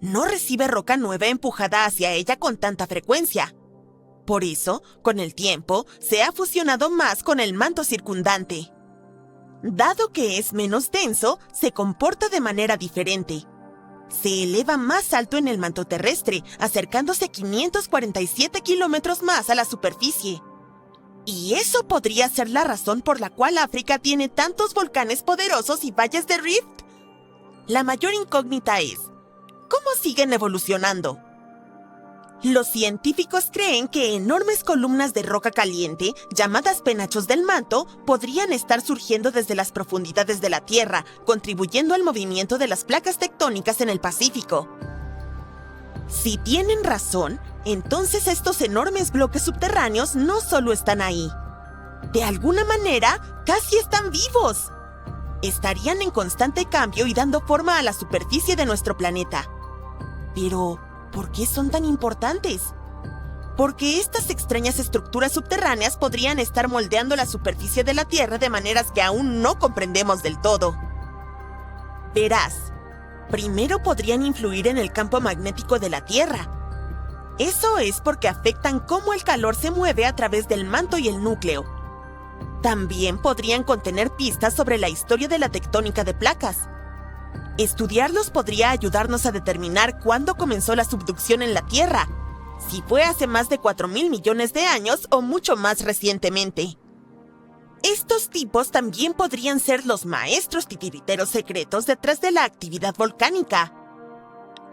No recibe roca nueva empujada hacia ella con tanta frecuencia. Por eso, con el tiempo, se ha fusionado más con el manto circundante. Dado que es menos denso, se comporta de manera diferente. Se eleva más alto en el manto terrestre, acercándose 547 kilómetros más a la superficie. Y eso podría ser la razón por la cual África tiene tantos volcanes poderosos y valles de rift. La mayor incógnita es, ¿cómo siguen evolucionando? Los científicos creen que enormes columnas de roca caliente, llamadas penachos del manto, podrían estar surgiendo desde las profundidades de la Tierra, contribuyendo al movimiento de las placas tectónicas en el Pacífico. Si tienen razón, entonces estos enormes bloques subterráneos no solo están ahí. De alguna manera, casi están vivos. Estarían en constante cambio y dando forma a la superficie de nuestro planeta. Pero, ¿por qué son tan importantes? Porque estas extrañas estructuras subterráneas podrían estar moldeando la superficie de la Tierra de maneras que aún no comprendemos del todo. Verás, primero podrían influir en el campo magnético de la Tierra. Eso es porque afectan cómo el calor se mueve a través del manto y el núcleo. También podrían contener pistas sobre la historia de la tectónica de placas. Estudiarlos podría ayudarnos a determinar cuándo comenzó la subducción en la Tierra, si fue hace más de 4.000 millones de años o mucho más recientemente. Estos tipos también podrían ser los maestros titiriteros secretos detrás de la actividad volcánica.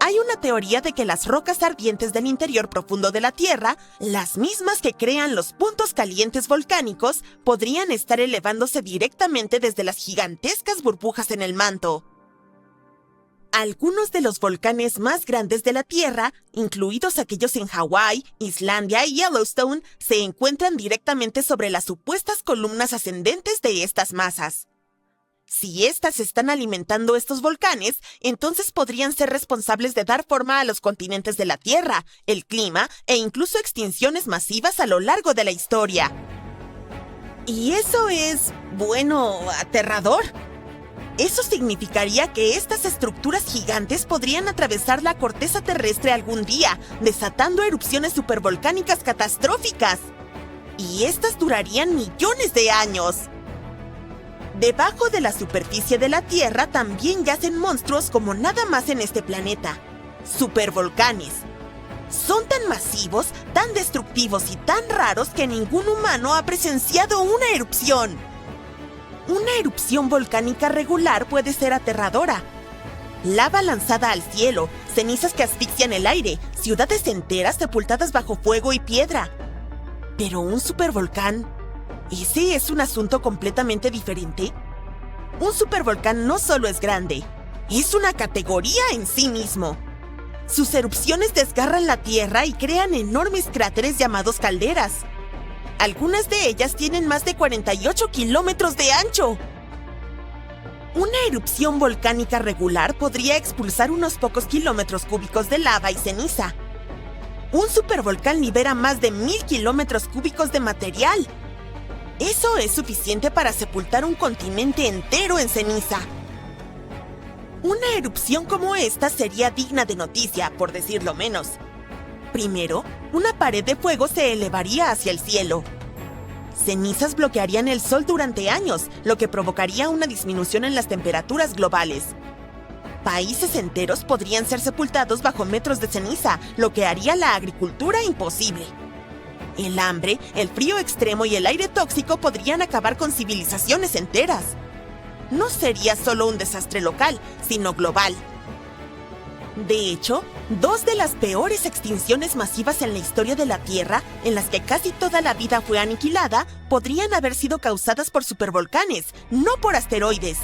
Hay una teoría de que las rocas ardientes del interior profundo de la Tierra, las mismas que crean los puntos calientes volcánicos, podrían estar elevándose directamente desde las gigantescas burbujas en el manto. Algunos de los volcanes más grandes de la Tierra, incluidos aquellos en Hawái, Islandia y Yellowstone, se encuentran directamente sobre las supuestas columnas ascendentes de estas masas. Si estas están alimentando estos volcanes, entonces podrían ser responsables de dar forma a los continentes de la Tierra, el clima e incluso extinciones masivas a lo largo de la historia. Y eso es, bueno, aterrador. Eso significaría que estas estructuras gigantes podrían atravesar la corteza terrestre algún día, desatando erupciones supervolcánicas catastróficas. Y estas durarían millones de años. Debajo de la superficie de la Tierra también yacen monstruos como nada más en este planeta. Supervolcanes. Son tan masivos, tan destructivos y tan raros que ningún humano ha presenciado una erupción. Una erupción volcánica regular puede ser aterradora. Lava lanzada al cielo, cenizas que asfixian el aire, ciudades enteras sepultadas bajo fuego y piedra. Pero un supervolcán, ¿ese es un asunto completamente diferente? Un supervolcán no solo es grande, es una categoría en sí mismo. Sus erupciones desgarran la Tierra y crean enormes cráteres llamados calderas. Algunas de ellas tienen más de 48 kilómetros de ancho. Una erupción volcánica regular podría expulsar unos pocos kilómetros cúbicos de lava y ceniza. Un supervolcán libera más de 1000 kilómetros cúbicos de material. Eso es suficiente para sepultar un continente entero en ceniza. Una erupción como esta sería digna de noticia, por decirlo menos. Primero, una pared de fuego se elevaría hacia el cielo. Cenizas bloquearían el sol durante años, lo que provocaría una disminución en las temperaturas globales. Países enteros podrían ser sepultados bajo metros de ceniza, lo que haría la agricultura imposible. El hambre, el frío extremo y el aire tóxico podrían acabar con civilizaciones enteras. No sería solo un desastre local, sino global. De hecho, 2 de las peores extinciones masivas en la historia de la Tierra, en las que casi toda la vida fue aniquilada, podrían haber sido causadas por supervolcanes, no por asteroides.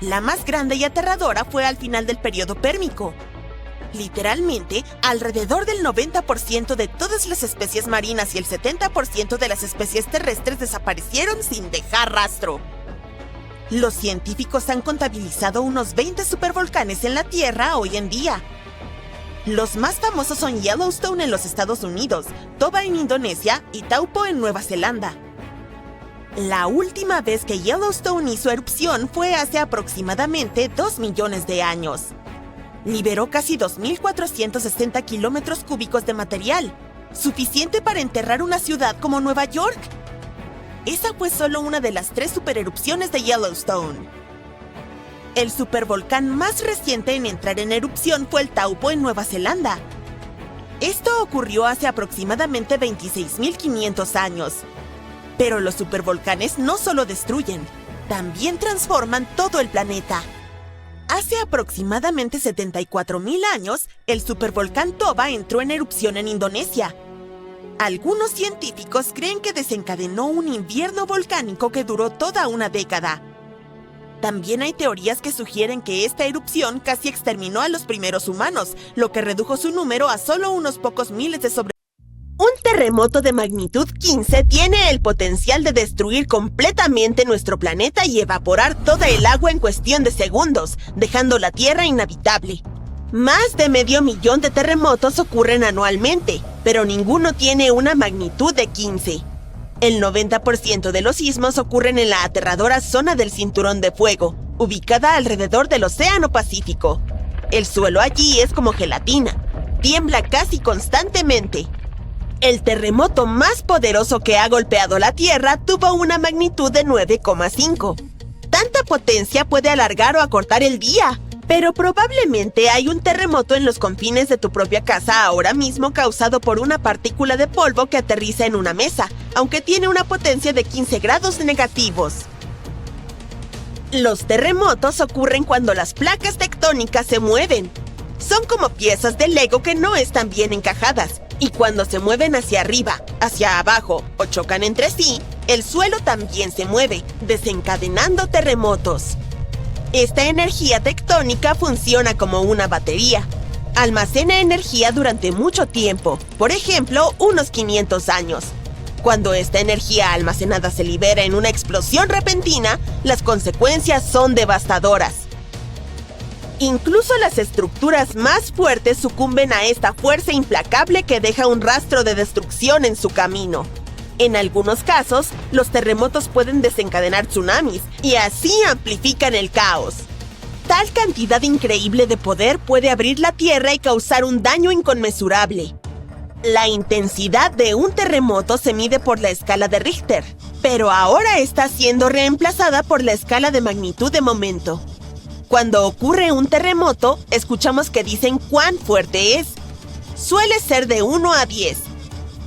La más grande y aterradora fue al final del periodo pérmico. Literalmente, alrededor del 90% de todas las especies marinas y el 70% de las especies terrestres desaparecieron sin dejar rastro. Los científicos han contabilizado unos 20 supervolcanes en la Tierra hoy en día. Los más famosos son Yellowstone en los Estados Unidos, Toba en Indonesia y Taupo en Nueva Zelanda. La última vez que Yellowstone hizo erupción fue hace aproximadamente 2 millones de años. Liberó casi 2.460 kilómetros cúbicos de material, suficiente para enterrar una ciudad como Nueva York. Esa fue solo una de las 3 supererupciones de Yellowstone. El supervolcán más reciente en entrar en erupción fue el Taupo en Nueva Zelanda. Esto ocurrió hace aproximadamente 26.500 años. Pero los supervolcanes no solo destruyen, también transforman todo el planeta. Hace aproximadamente 74.000 años, el supervolcán Toba entró en erupción en Indonesia. Algunos científicos creen que desencadenó un invierno volcánico que duró toda una década. También hay teorías que sugieren que esta erupción casi exterminó a los primeros humanos, lo que redujo su número a solo unos pocos miles de sobrevivientes. Un terremoto de magnitud 15 tiene el potencial de destruir completamente nuestro planeta y evaporar toda el agua en cuestión de segundos, dejando la Tierra inhabitable. Más de 500.000 de terremotos ocurren anualmente, pero ninguno tiene una magnitud de 15. El 90% de los sismos ocurren en la aterradora zona del Cinturón de Fuego, ubicada alrededor del Océano Pacífico. El suelo allí es como gelatina, tiembla casi constantemente. El terremoto más poderoso que ha golpeado la Tierra tuvo una magnitud de 9,5. Tanta potencia puede alargar o acortar el día, pero probablemente hay un terremoto en los confines de tu propia casa ahora mismo causado por una partícula de polvo que aterriza en una mesa, aunque tiene una potencia de 15 grados negativos. Los terremotos ocurren cuando las placas tectónicas se mueven. Son como piezas de Lego que no están bien encajadas. Y cuando se mueven hacia arriba, hacia abajo o chocan entre sí, el suelo también se mueve, desencadenando terremotos. Esta energía tectónica funciona como una batería. Almacena energía durante mucho tiempo, por ejemplo, unos 500 años. Cuando esta energía almacenada se libera en una explosión repentina, las consecuencias son devastadoras. Incluso las estructuras más fuertes sucumben a esta fuerza implacable que deja un rastro de destrucción en su camino. En algunos casos, los terremotos pueden desencadenar tsunamis y así amplifican el caos. Tal cantidad increíble de poder puede abrir la Tierra y causar un daño inconmensurable. La intensidad de un terremoto se mide por la escala de Richter, pero ahora está siendo reemplazada por la escala de magnitud de momento. Cuando ocurre un terremoto, escuchamos que dicen cuán fuerte es. Suele ser de 1 a 10.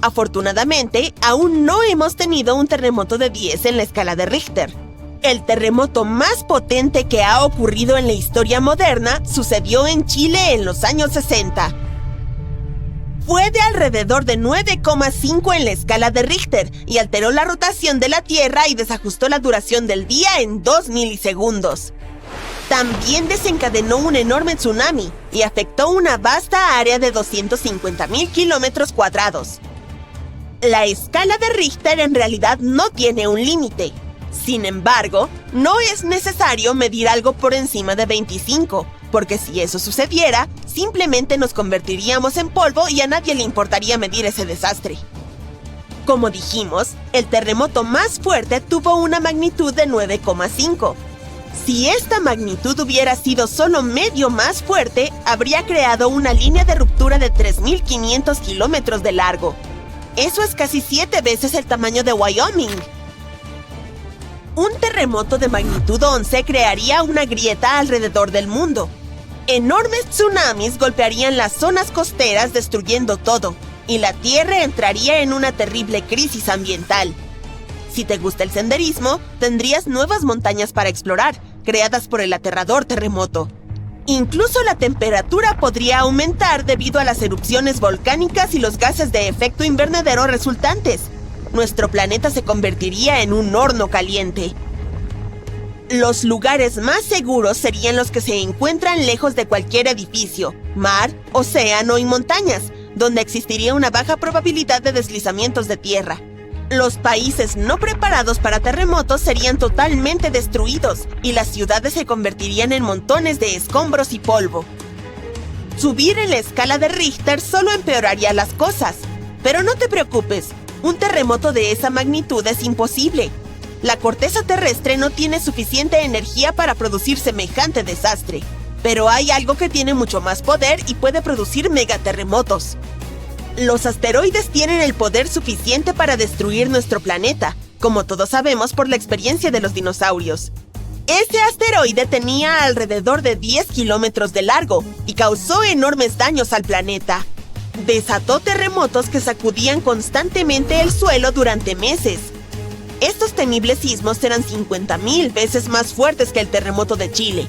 Afortunadamente, aún no hemos tenido un terremoto de 10 en la escala de Richter. El terremoto más potente que ha ocurrido en la historia moderna sucedió en Chile en los años 60. Fue de alrededor de 9,5 en la escala de Richter y alteró la rotación de la Tierra y desajustó la duración del día en 2 milisegundos. También desencadenó un enorme tsunami y afectó una vasta área de 250.000 kilómetros cuadrados. La escala de Richter en realidad no tiene un límite. Sin embargo, no es necesario medir algo por encima de 25, porque si eso sucediera, simplemente nos convertiríamos en polvo y a nadie le importaría medir ese desastre. Como dijimos, el terremoto más fuerte tuvo una magnitud de 9,5. Si esta magnitud hubiera sido solo medio más fuerte, habría creado una línea de ruptura de 3.500 kilómetros de largo. Eso es casi 7 veces el tamaño de Wyoming. Un terremoto de magnitud 11 crearía una grieta alrededor del mundo. Enormes tsunamis golpearían las zonas costeras destruyendo todo, y la Tierra entraría en una terrible crisis ambiental. Si te gusta el senderismo, tendrías nuevas montañas para explorar, creadas por el aterrador terremoto. Incluso la temperatura podría aumentar debido a las erupciones volcánicas y los gases de efecto invernadero resultantes. Nuestro planeta se convertiría en un horno caliente. Los lugares más seguros serían los que se encuentran lejos de cualquier edificio, mar, océano y montañas, donde existiría una baja probabilidad de deslizamientos de tierra. Los países no preparados para terremotos serían totalmente destruidos y las ciudades se convertirían en montones de escombros y polvo. Subir en la escala de Richter solo empeoraría las cosas. Pero no te preocupes, un terremoto de esa magnitud es imposible. La corteza terrestre no tiene suficiente energía para producir semejante desastre. Pero hay algo que tiene mucho más poder y puede producir megaterremotos. Los asteroides tienen el poder suficiente para destruir nuestro planeta, como todos sabemos por la experiencia de los dinosaurios. Ese asteroide tenía alrededor de 10 kilómetros de largo y causó enormes daños al planeta. Desató terremotos que sacudían constantemente el suelo durante meses. Estos temibles sismos eran 50.000 veces más fuertes que el terremoto de Chile.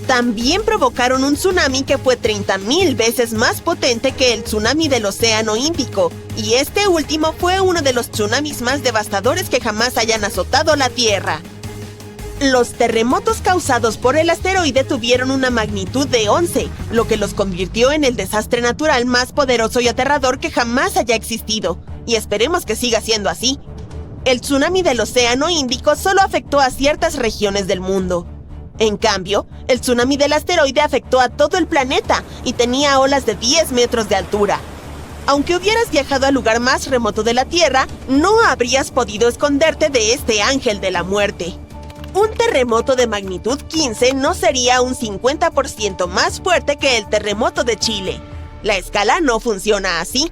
También provocaron un tsunami que fue 30.000 veces más potente que el tsunami del Océano Índico, y este último fue uno de los tsunamis más devastadores que jamás hayan azotado la Tierra. Los terremotos causados por el asteroide tuvieron una magnitud de 11, lo que los convirtió en el desastre natural más poderoso y aterrador que jamás haya existido, y esperemos que siga siendo así. El tsunami del Océano Índico solo afectó a ciertas regiones del mundo. En cambio, el tsunami del asteroide afectó a todo el planeta y tenía olas de 10 metros de altura. Aunque hubieras viajado al lugar más remoto de la Tierra, no habrías podido esconderte de este ángel de la muerte. Un terremoto de magnitud 15 no sería un 50% más fuerte que el terremoto de Chile. La escala no funciona así.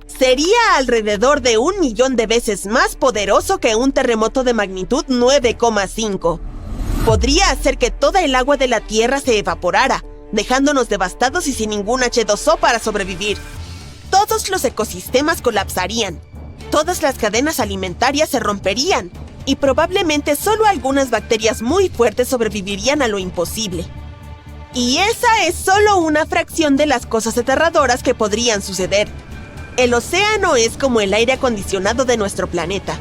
Sería alrededor de 1 millón de veces más poderoso que un terremoto de magnitud 9,5. Podría hacer que toda el agua de la Tierra se evaporara, dejándonos devastados y sin ningún H2O para sobrevivir. Todos los ecosistemas colapsarían, todas las cadenas alimentarias se romperían, y probablemente solo algunas bacterias muy fuertes sobrevivirían a lo imposible. Y esa es solo una fracción de las cosas aterradoras que podrían suceder. El océano es como el aire acondicionado de nuestro planeta.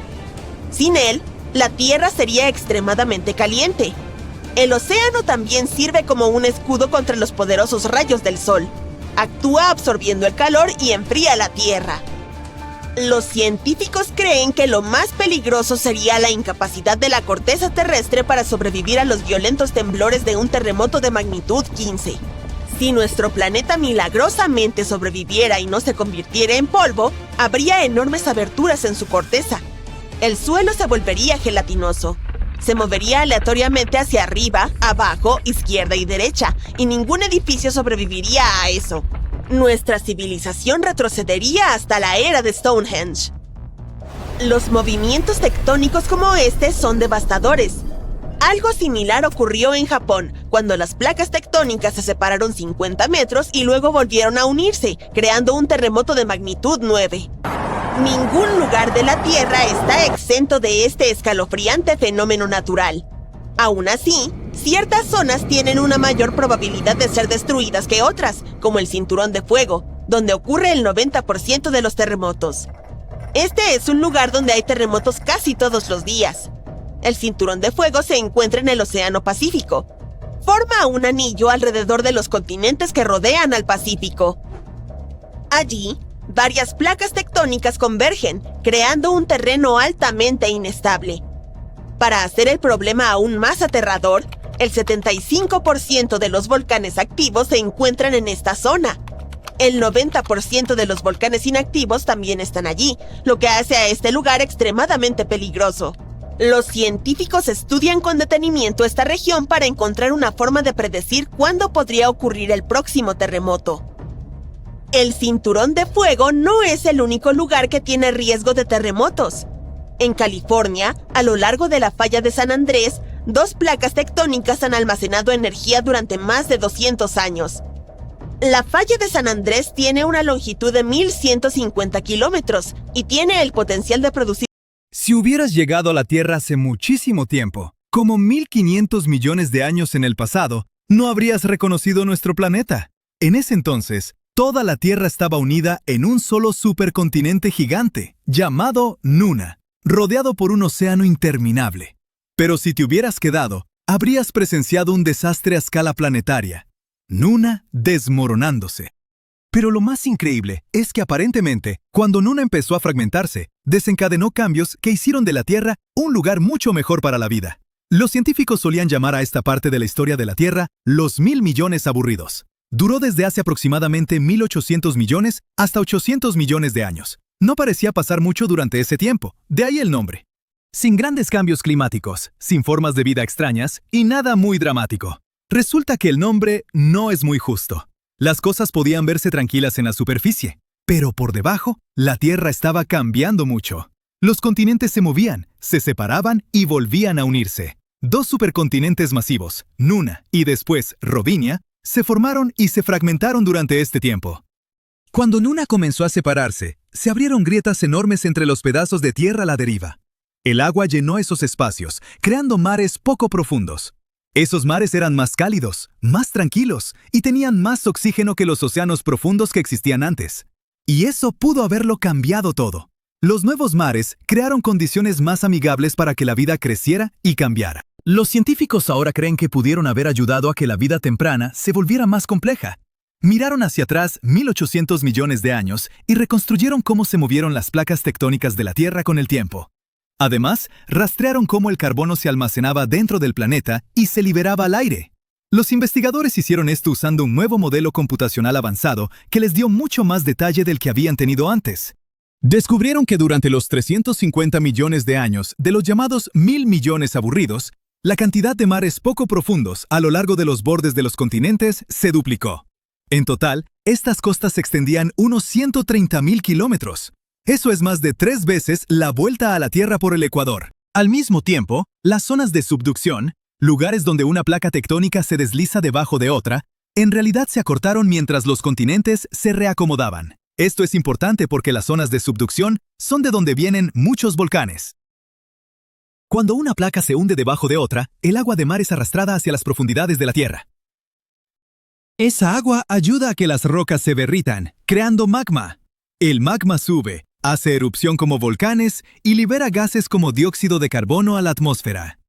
Sin él, la Tierra sería extremadamente caliente. El océano también sirve como un escudo contra los poderosos rayos del sol. Actúa absorbiendo el calor y enfría la Tierra. Los científicos creen que lo más peligroso sería la incapacidad de la corteza terrestre para sobrevivir a los violentos temblores de un terremoto de magnitud 15. Si nuestro planeta milagrosamente sobreviviera y no se convirtiera en polvo, habría enormes aberturas en su corteza. El suelo se volvería gelatinoso. Se movería aleatoriamente hacia arriba, abajo, izquierda y derecha, y ningún edificio sobreviviría a eso. Nuestra civilización retrocedería hasta la era de Stonehenge. Los movimientos tectónicos como este son devastadores. Algo similar ocurrió en Japón, cuando las placas tectónicas se separaron 50 metros y luego volvieron a unirse, creando un terremoto de magnitud 9. Ningún lugar de la Tierra está exento de este escalofriante fenómeno natural. Aún así, ciertas zonas tienen una mayor probabilidad de ser destruidas que otras, como el Cinturón de Fuego, donde ocurre el 90% de los terremotos. Este es un lugar donde hay terremotos casi todos los días. El Cinturón de Fuego se encuentra en el Océano Pacífico. Forma un anillo alrededor de los continentes que rodean al Pacífico. Allí, varias placas tectónicas convergen, creando un terreno altamente inestable. Para hacer el problema aún más aterrador, El 75% de los volcanes activos se encuentran en esta zona. El 90% de los volcanes inactivos también están allí, lo que hace a este lugar extremadamente peligroso. Los científicos estudian con detenimiento esta región para encontrar una forma de predecir cuándo podría ocurrir el próximo terremoto. El Cinturón de Fuego no es el único lugar que tiene riesgo de terremotos. En California, a lo largo de la falla de San Andrés, 2 placas tectónicas han almacenado energía durante más de 200 años. La falla de San Andrés tiene una longitud de 1.150 kilómetros y tiene el potencial de producir. Si hubieras llegado a la Tierra hace muchísimo tiempo, como 1.500 millones de años en el pasado, no habrías reconocido nuestro planeta. En ese entonces, toda la Tierra estaba unida en un solo supercontinente gigante, llamado Nuna, rodeado por un océano interminable. Pero si te hubieras quedado, habrías presenciado un desastre a escala planetaria. Nuna desmoronándose. Pero lo más increíble es que aparentemente, cuando Nuna empezó a fragmentarse, desencadenó cambios que hicieron de la Tierra un lugar mucho mejor para la vida. Los científicos solían llamar a esta parte de la historia de la Tierra los 1.000 millones aburridos. Duró desde hace aproximadamente 1.800 millones hasta 800 millones de años. No parecía pasar mucho durante ese tiempo, de ahí el nombre. Sin grandes cambios climáticos, sin formas de vida extrañas y nada muy dramático. Resulta que el nombre no es muy justo. Las cosas podían verse tranquilas en la superficie, pero por debajo, la Tierra estaba cambiando mucho. Los continentes se movían, se separaban y volvían a unirse. 2 supercontinentes masivos, Nuna y después Rodinia, se formaron y se fragmentaron durante este tiempo. Cuando Nuna comenzó a separarse, se abrieron grietas enormes entre los pedazos de tierra a la deriva. El agua llenó esos espacios, creando mares poco profundos. Esos mares eran más cálidos, más tranquilos y tenían más oxígeno que los océanos profundos que existían antes. Y eso pudo haberlo cambiado todo. Los nuevos mares crearon condiciones más amigables para que la vida creciera y cambiara. Los científicos ahora creen que pudieron haber ayudado a que la vida temprana se volviera más compleja. Miraron hacia atrás 1.800 millones de años y reconstruyeron cómo se movieron las placas tectónicas de la Tierra con el tiempo. Además, rastrearon cómo el carbono se almacenaba dentro del planeta y se liberaba al aire. Los investigadores hicieron esto usando un nuevo modelo computacional avanzado que les dio mucho más detalle del que habían tenido antes. Descubrieron que durante los 350 millones de años de los llamados 1.000 millones aburridos, la cantidad de mares poco profundos a lo largo de los bordes de los continentes se duplicó. En total, estas costas se extendían unos 130.000 kilómetros. Eso es más de 3 veces la vuelta a la Tierra por el Ecuador. Al mismo tiempo, las zonas de subducción, lugares donde una placa tectónica se desliza debajo de otra, en realidad se acortaron mientras los continentes se reacomodaban. Esto es importante porque las zonas de subducción son de donde vienen muchos volcanes. Cuando una placa se hunde debajo de otra, el agua de mar es arrastrada hacia las profundidades de la Tierra. Esa agua ayuda a que las rocas se derritan, creando magma. El magma sube, hace erupción como volcanes y libera gases como dióxido de carbono a la atmósfera.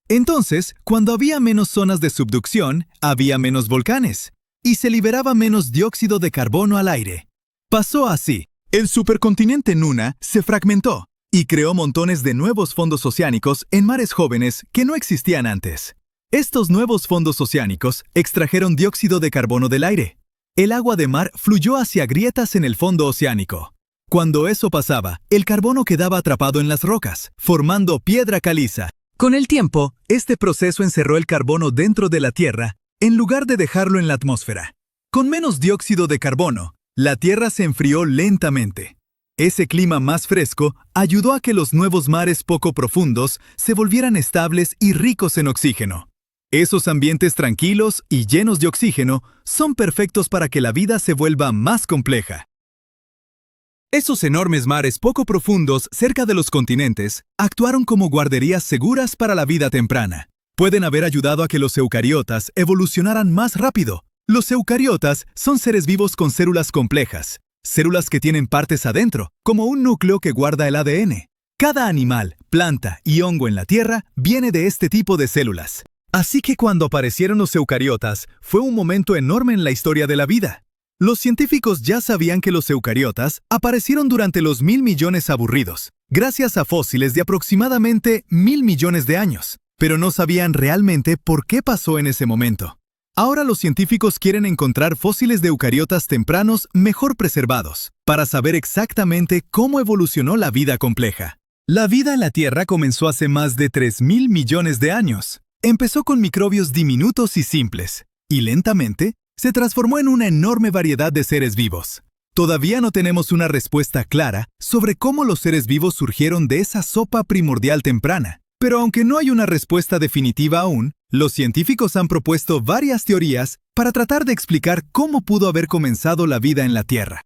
Entonces, cuando había menos zonas de subducción, había menos volcanes, y se liberaba menos dióxido de carbono al aire. Pasó así. El supercontinente Nuna se fragmentó y creó montones de nuevos fondos oceánicos en mares jóvenes que no existían antes. Estos nuevos fondos oceánicos extrajeron dióxido de carbono del aire. El agua de mar fluyó hacia grietas en el fondo oceánico. Cuando eso pasaba, el carbono quedaba atrapado en las rocas, formando piedra caliza. Con el tiempo, este proceso encerró el carbono dentro de la Tierra, en lugar de dejarlo en la atmósfera. Con menos dióxido de carbono, la Tierra se enfrió lentamente. Ese clima más fresco ayudó a que los nuevos mares poco profundos se volvieran estables y ricos en oxígeno. Esos ambientes tranquilos y llenos de oxígeno son perfectos para que la vida se vuelva más compleja. Esos enormes mares poco profundos cerca de los continentes actuaron como guarderías seguras para la vida temprana. Pueden haber ayudado a que los eucariotas evolucionaran más rápido. Los eucariotas son seres vivos con células complejas, células que tienen partes adentro, como un núcleo que guarda el ADN. Cada animal, planta y hongo en la Tierra viene de este tipo de células. Así que cuando aparecieron los eucariotas, fue un momento enorme en la historia de la vida. Los científicos ya sabían que los eucariotas aparecieron durante los 1.000 millones aburridos, gracias a fósiles de aproximadamente 1.000 millones de años. pero no sabían realmente por qué pasó en ese momento. Ahora los científicos quieren encontrar fósiles de eucariotas tempranos mejor preservados, para saber exactamente cómo evolucionó la vida compleja. La vida en la Tierra comenzó hace más de 3.000 millones de años. Empezó con microbios diminutos y simples, y lentamente se transformó en una enorme variedad de seres vivos. Todavía no tenemos una respuesta clara sobre cómo los seres vivos surgieron de esa sopa primordial temprana. Pero aunque no hay una respuesta definitiva aún, los científicos han propuesto varias teorías para tratar de explicar cómo pudo haber comenzado la vida en la Tierra.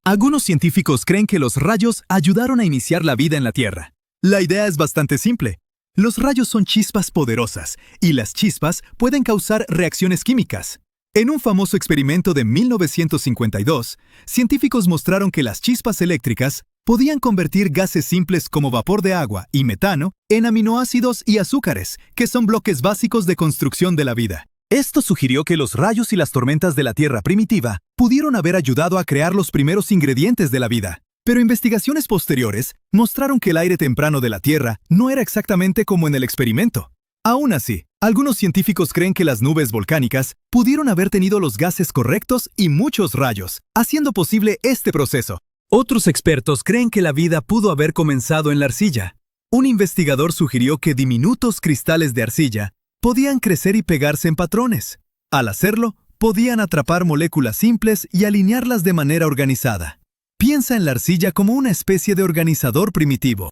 Algunos científicos creen que los rayos ayudaron a iniciar la vida en la Tierra. La idea es bastante simple. Los rayos son chispas poderosas, y las chispas pueden causar reacciones químicas. En un famoso experimento de 1952, científicos mostraron que las chispas eléctricas podían convertir gases simples como vapor de agua y metano en aminoácidos y azúcares, que son bloques básicos de construcción de la vida. Esto sugirió que los rayos y las tormentas de la Tierra primitiva pudieron haber ayudado a crear los primeros ingredientes de la vida. Pero investigaciones posteriores mostraron que el aire temprano de la Tierra no era exactamente como en el experimento. Aún así, algunos científicos creen que las nubes volcánicas pudieron haber tenido los gases correctos y muchos rayos, haciendo posible este proceso. Otros expertos creen que la vida pudo haber comenzado en la arcilla. Un investigador sugirió que diminutos cristales de arcilla podían crecer y pegarse en patrones. Al hacerlo, podían atrapar moléculas simples y alinearlas de manera organizada. Piensa en la arcilla como una especie de organizador primitivo.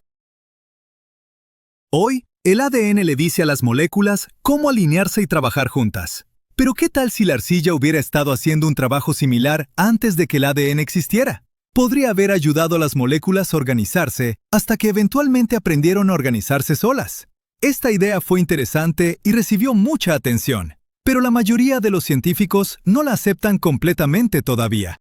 Hoy, el ADN le dice a las moléculas cómo alinearse y trabajar juntas. Pero ¿qué tal si la arcilla hubiera estado haciendo un trabajo similar antes de que el ADN existiera? Podría haber ayudado a las moléculas a organizarse hasta que eventualmente aprendieron a organizarse solas. Esta idea fue interesante y recibió mucha atención, pero la mayoría de los científicos no la aceptan completamente todavía.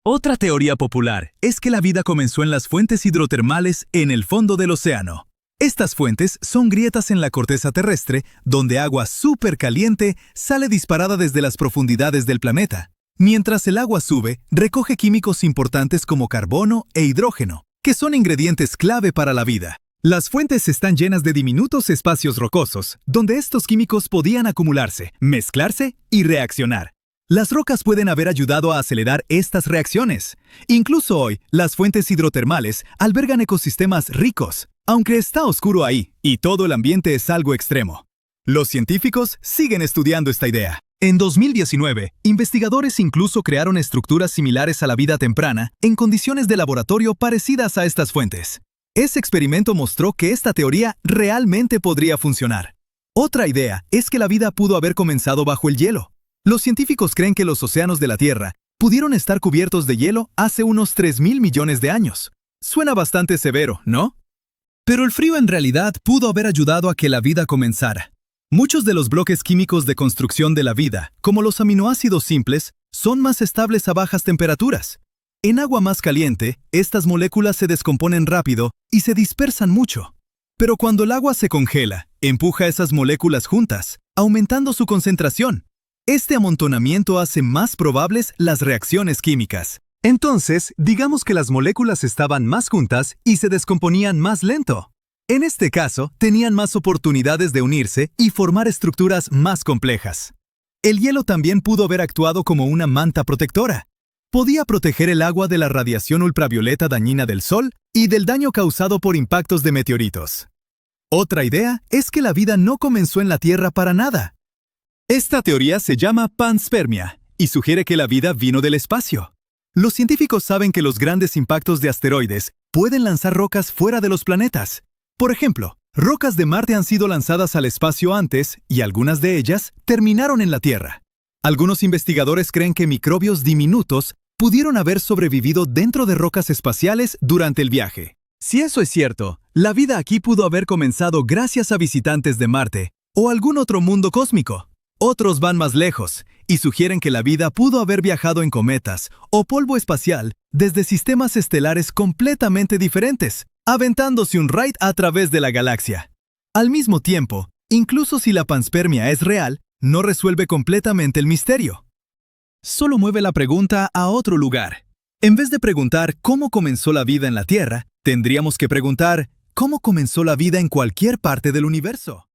Otra teoría popular es que la vida comenzó en las fuentes hidrotermales en el fondo del océano. Estas fuentes son grietas en la corteza terrestre donde agua súper caliente sale disparada desde las profundidades del planeta. Mientras el agua sube, recoge químicos importantes como carbono e hidrógeno, que son ingredientes clave para la vida. Las fuentes están llenas de diminutos espacios rocosos, donde estos químicos podían acumularse, mezclarse y reaccionar. Las rocas pueden haber ayudado a acelerar estas reacciones. Incluso hoy, las fuentes hidrotermales albergan ecosistemas ricos, aunque está oscuro ahí y todo el ambiente es algo extremo. Los científicos siguen estudiando esta idea. En 2019, investigadores incluso crearon estructuras similares a la vida temprana en condiciones de laboratorio parecidas a estas fuentes. Ese experimento mostró que esta teoría realmente podría funcionar. Otra idea es que la vida pudo haber comenzado bajo el hielo. Los científicos creen que los océanos de la Tierra pudieron estar cubiertos de hielo hace unos 3.000 millones de años. Suena bastante severo, ¿no? Pero el frío en realidad pudo haber ayudado a que la vida comenzara. Muchos de los bloques químicos de construcción de la vida, como los aminoácidos simples, son más estables a bajas temperaturas. En agua más caliente, estas moléculas se descomponen rápido y se dispersan mucho. Pero cuando el agua se congela, empuja esas moléculas juntas, aumentando su concentración. Este amontonamiento hace más probables las reacciones químicas. Entonces, digamos que las moléculas estaban más juntas y se descomponían más lento. En este caso, tenían más oportunidades de unirse y formar estructuras más complejas. El hielo también pudo haber actuado como una manta protectora. Podía proteger el agua de la radiación ultravioleta dañina del Sol y del daño causado por impactos de meteoritos. Otra idea es que la vida no comenzó en la Tierra para nada. Esta teoría se llama panspermia y sugiere que la vida vino del espacio. Los científicos saben que los grandes impactos de asteroides pueden lanzar rocas fuera de los planetas. Por ejemplo, rocas de Marte han sido lanzadas al espacio antes y algunas de ellas terminaron en la Tierra. Algunos investigadores creen que microbios diminutos pudieron haber sobrevivido dentro de rocas espaciales durante el viaje. Si eso es cierto, la vida aquí pudo haber comenzado gracias a visitantes de Marte o algún otro mundo cósmico. Otros van más lejos y sugieren que la vida pudo haber viajado en cometas o polvo espacial desde sistemas estelares completamente diferentes, aventándose un raid a través de la galaxia. Al mismo tiempo, incluso si la panspermia es real, no resuelve completamente el misterio. Solo mueve la pregunta a otro lugar. En vez de preguntar cómo comenzó la vida en la Tierra, tendríamos que preguntar ¿Cómo comenzó la vida en cualquier parte del universo?